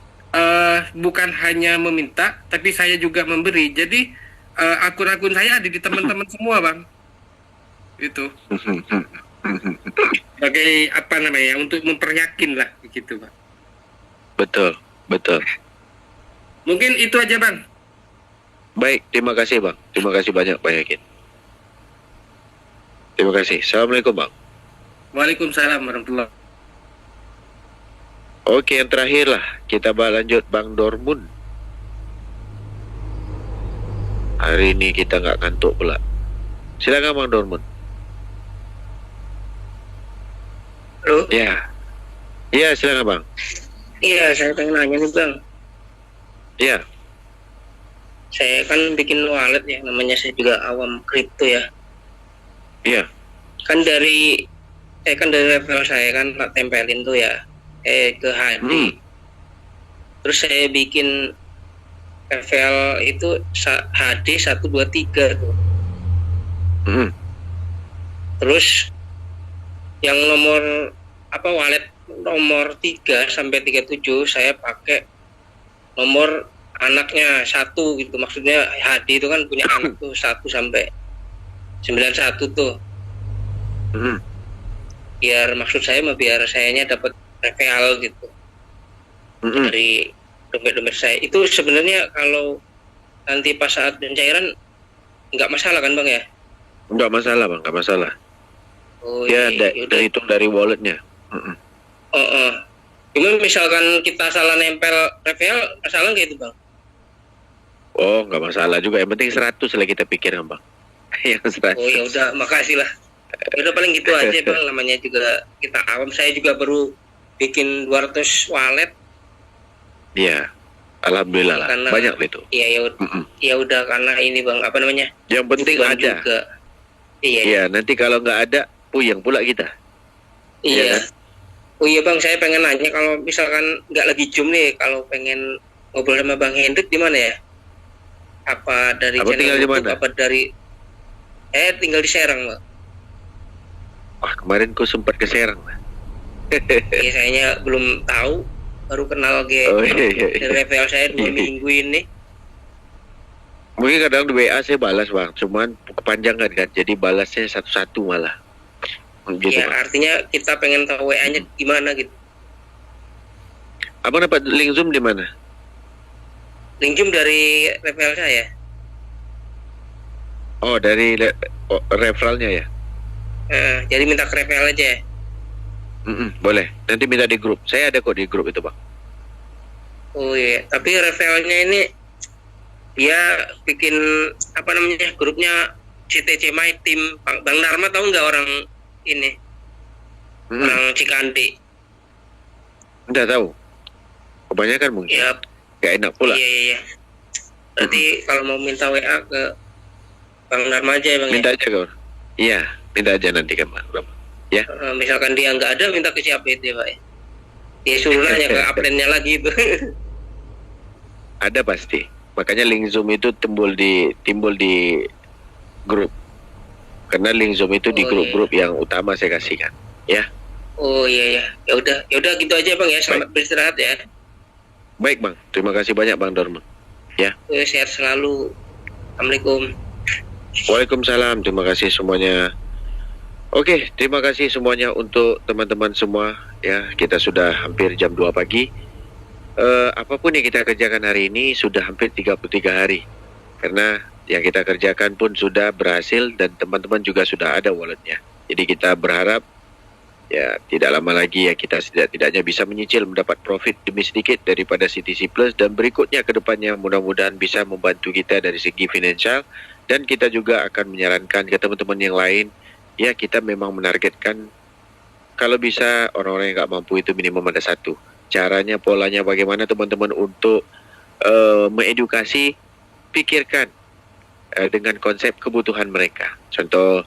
bukan hanya meminta, tapi saya juga memberi. Jadi akun-akun saya ada di teman-teman semua, Bang. Itu. Sebagai apa namanya, untuk memperyakin lah begitu, Bang. Betul. Betul. Mungkin itu aja, Bang. Baik, terima kasih Bang. Terima kasih banyak Bang Yakin. Terima kasih. Assalamualaikum Bang. Waalaikumsalam warahmatullahi. Oke, yang terakhir lah. Kita lanjut Bang Dormun. Hari ini kita nggak ngantuk pula. Silakan Bang Dormun. Halo? Ya. Iya, silakan Bang. Iya, saya pengen nanya nih Bang. Iya. Saya kan bikin wallet ya, namanya saya juga awam kripto ya. Iya. Kan dari level saya kan tak tempelin tuh ya, ke HD. Terus saya bikin level itu HD 123 tuh. Terus yang nomor wallet nomor 3 sampai 37 saya pakai nomor anaknya 1 gitu, maksudnya HD itu kan punya anak tuh 1 sampai 91 tuh. Biar maksud saya biar sayanya dapat reveal gitu dari dompet-dompet saya. Itu sebenarnya kalau nanti pas saat pencairan nggak masalah kan Bang ya? Nggak masalah Bang, nggak masalah. Oh Ya, iya, terhitung dari walletnya. Cuma misalkan kita salah nempel reveal, masalah nggak itu Bang? Oh, nggak masalah juga. Yang penting 100 lah kita pikirkan Bang. Yang 100. Oh ya udah, makasih lah. Ya udah paling gitu aja Bang, namanya juga kita awam. Saya juga baru bikin 200 wallet. Iya. Alhamdulillah lah. Karena- Banyak lah itu. Iya ya udah karena ini Bang, apa namanya? Yang penting Tujuan ada. juga. Iya. Iya, nanti kalau nggak ada, puyeng pula kita. Iya. Iya kan? Oh iya Bang, saya pengen nanya kalau misalkan nggak lagi zoom nih, kalau pengen ngobrol sama Bang Hendrik di mana ya? Apa dari Abang tinggal di YouTube, mana? apa dari tinggal di Serang, Bang. Wah, kemarin ku sempat ke Serang lah. Iya, sayanya belum tahu, baru kenal Oh, iya. dari level saya 2 minggu ini. Mungkin kadang di WA saya balas Bang, cuman kepanjangan kan, jadi balasnya satu-satu malah. Gitu Ya, Bang. artinya kita pengen tahu WA-nya gimana gitu. Abang dapat link Zoom di mana? Link zoom dari level saya. Oh, dari referralnya ya? Jadi minta ke level aja ya. Boleh. Nanti minta di grup. Saya ada kok di grup itu Bang. Oh iya, tapi levelnya ini dia bikin apa namanya, grupnya CTC My Team. Bang Dharma tahu nggak orang ini? Orang Cikandi. Nggak tahu. Kebanyakan mungkin. Ya, Gak enak pula. Iya. Berarti kalau mau minta WA ke Bang Dharma aja ya Bang. Minta aja kau. Iya, minta aja nanti kan Bang. Ya. Misalkan dia nggak ada, minta ke siapa itu ya Pak? Dia suruh nanya ke upline-nya lagi itu. Ada pasti. Makanya link Zoom itu timbul di grup. Karena link Zoom itu di grup-grup yang utama saya kasihkan, ya. Oh iya. Ya udah gitu aja Bang ya. Selamat beristirahat ya. Baik Bang, terima kasih banyak Bang Dorman. Ya. Sehat selalu. Assalamualaikum. Waalaikumsalam, terima kasih semuanya. Oke, terima kasih semuanya untuk teman-teman semua. Ya, kita sudah hampir jam 2 pagi. apapun yang kita kerjakan hari ini sudah hampir 33 hari. Karena yang kita kerjakan pun sudah berhasil dan teman-teman juga sudah ada walletnya. Jadi kita berharap ya tidak lama lagi ya kita tidak-tidaknya bisa menyicil mendapat profit demi sedikit daripada CTC Plus, dan berikutnya ke depannya mudah-mudahan bisa membantu kita dari segi finansial. Dan kita juga akan menyarankan ke teman-teman yang lain, ya kita memang menargetkan kalau bisa orang-orang yang nggak mampu itu minimum ada satu. Caranya, polanya bagaimana teman-teman untuk mengedukasi, pikirkan dengan konsep kebutuhan mereka. Contoh,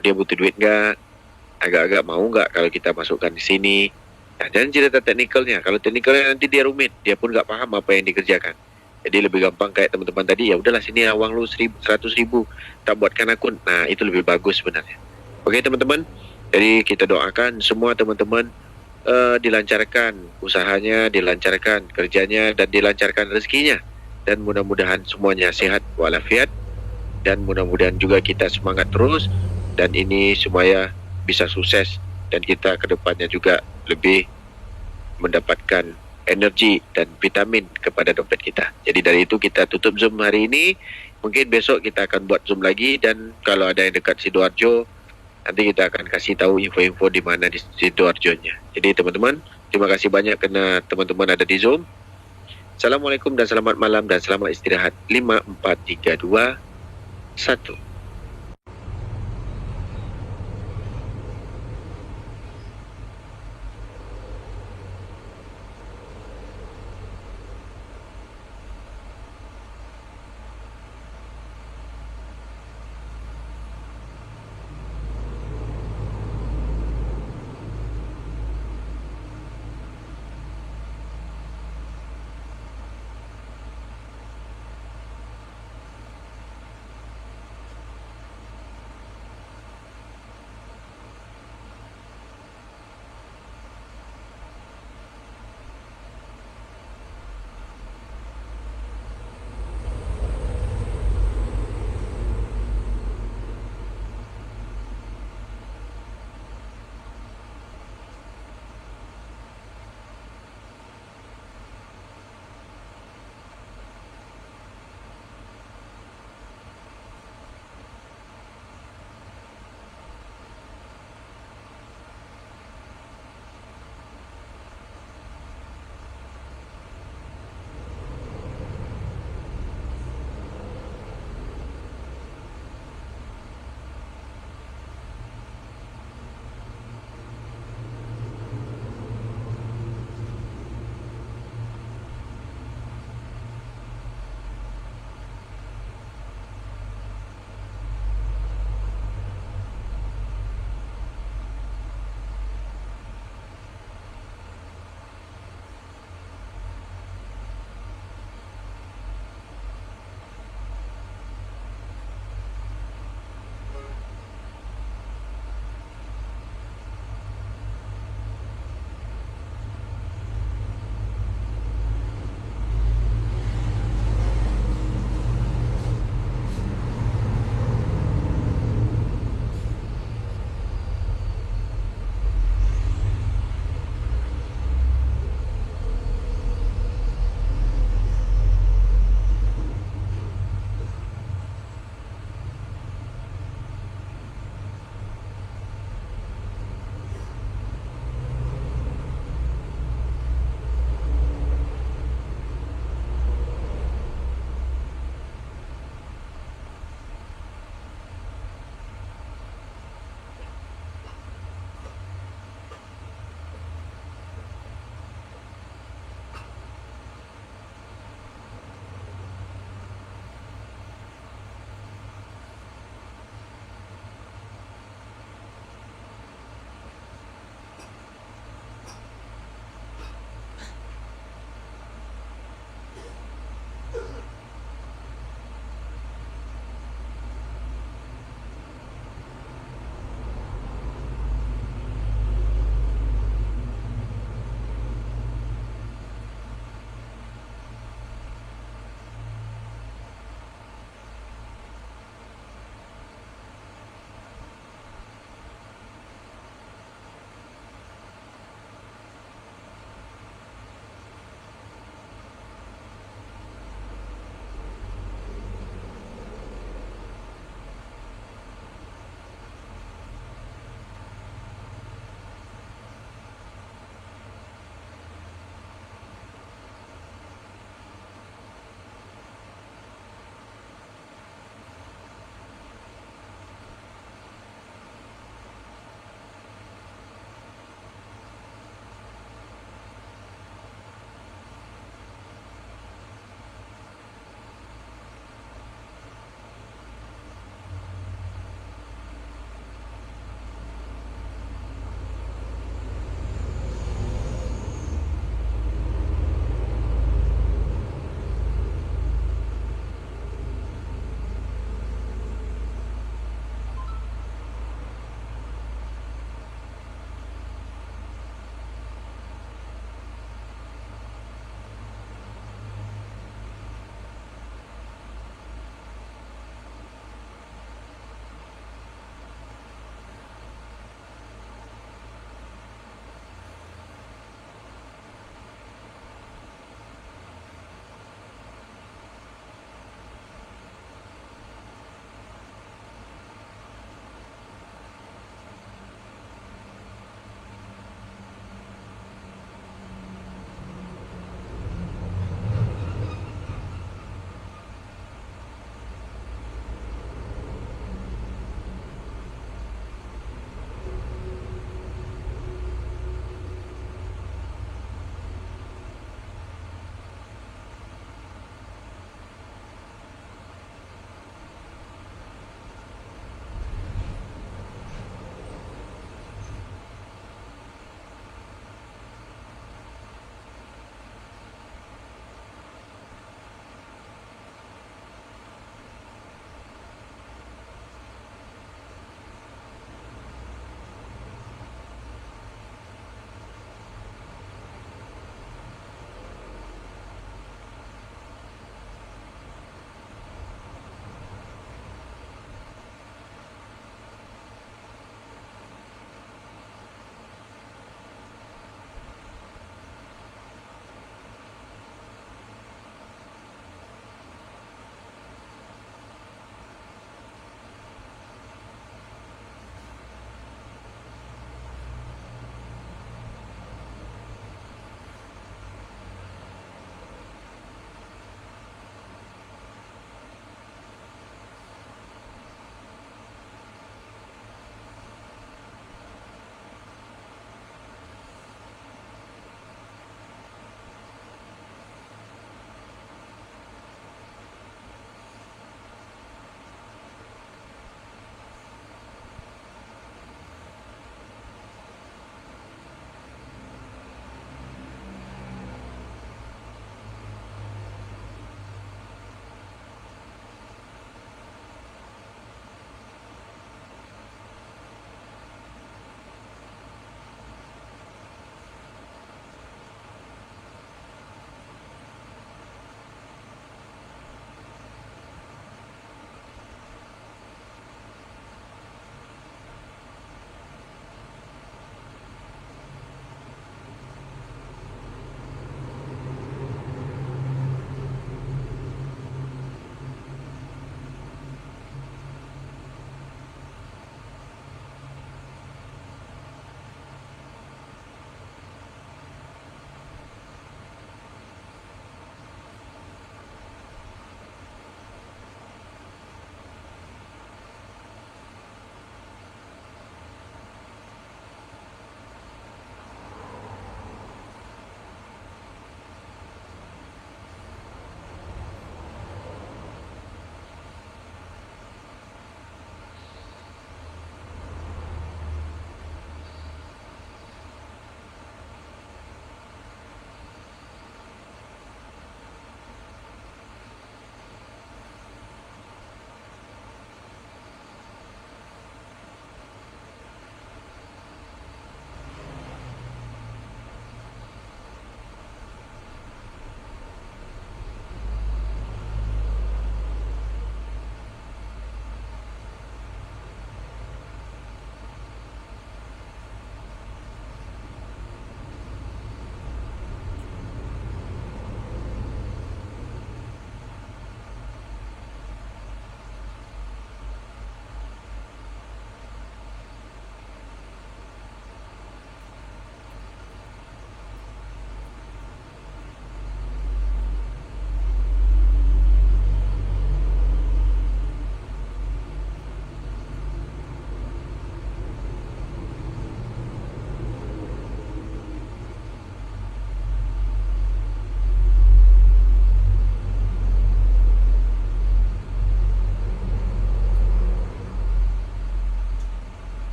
dia butuh duit nggak? Agak-agak mau nggak kalau kita masukkan di sini? Nah, jangan cerita teknikalnya. Kalau teknikalnya nanti dia rumit, dia pun nggak paham apa yang dikerjakan. Jadi lebih gampang kayak teman-teman tadi, ya udahlah sini uang lu 100.000, tak buatkan akun. Nah, itu lebih bagus sebenarnya. Oke teman-teman, jadi kita doakan semua teman-teman dilancarkan usahanya, dilancarkan kerjanya, dan dilancarkan rezekinya. Dan mudah-mudahan semuanya sehat walafiat, dan mudah-mudahan juga kita semangat terus, dan ini semuanya bisa sukses, dan kita ke depannya juga lebih mendapatkan energi dan vitamin kepada dompet kita. Jadi dari itu kita tutup Zoom hari ini. Mungkin besok kita akan buat Zoom lagi, dan kalau ada yang dekat Sidoarjo, nanti kita akan kasih tahu info-info di mana di Sidoarjo-nya. Jadi teman-teman, terima kasih banyak karena teman-teman ada di Zoom. Assalamualaikum dan selamat malam dan selamat istirahat. 5, 4, 3, 2, 1.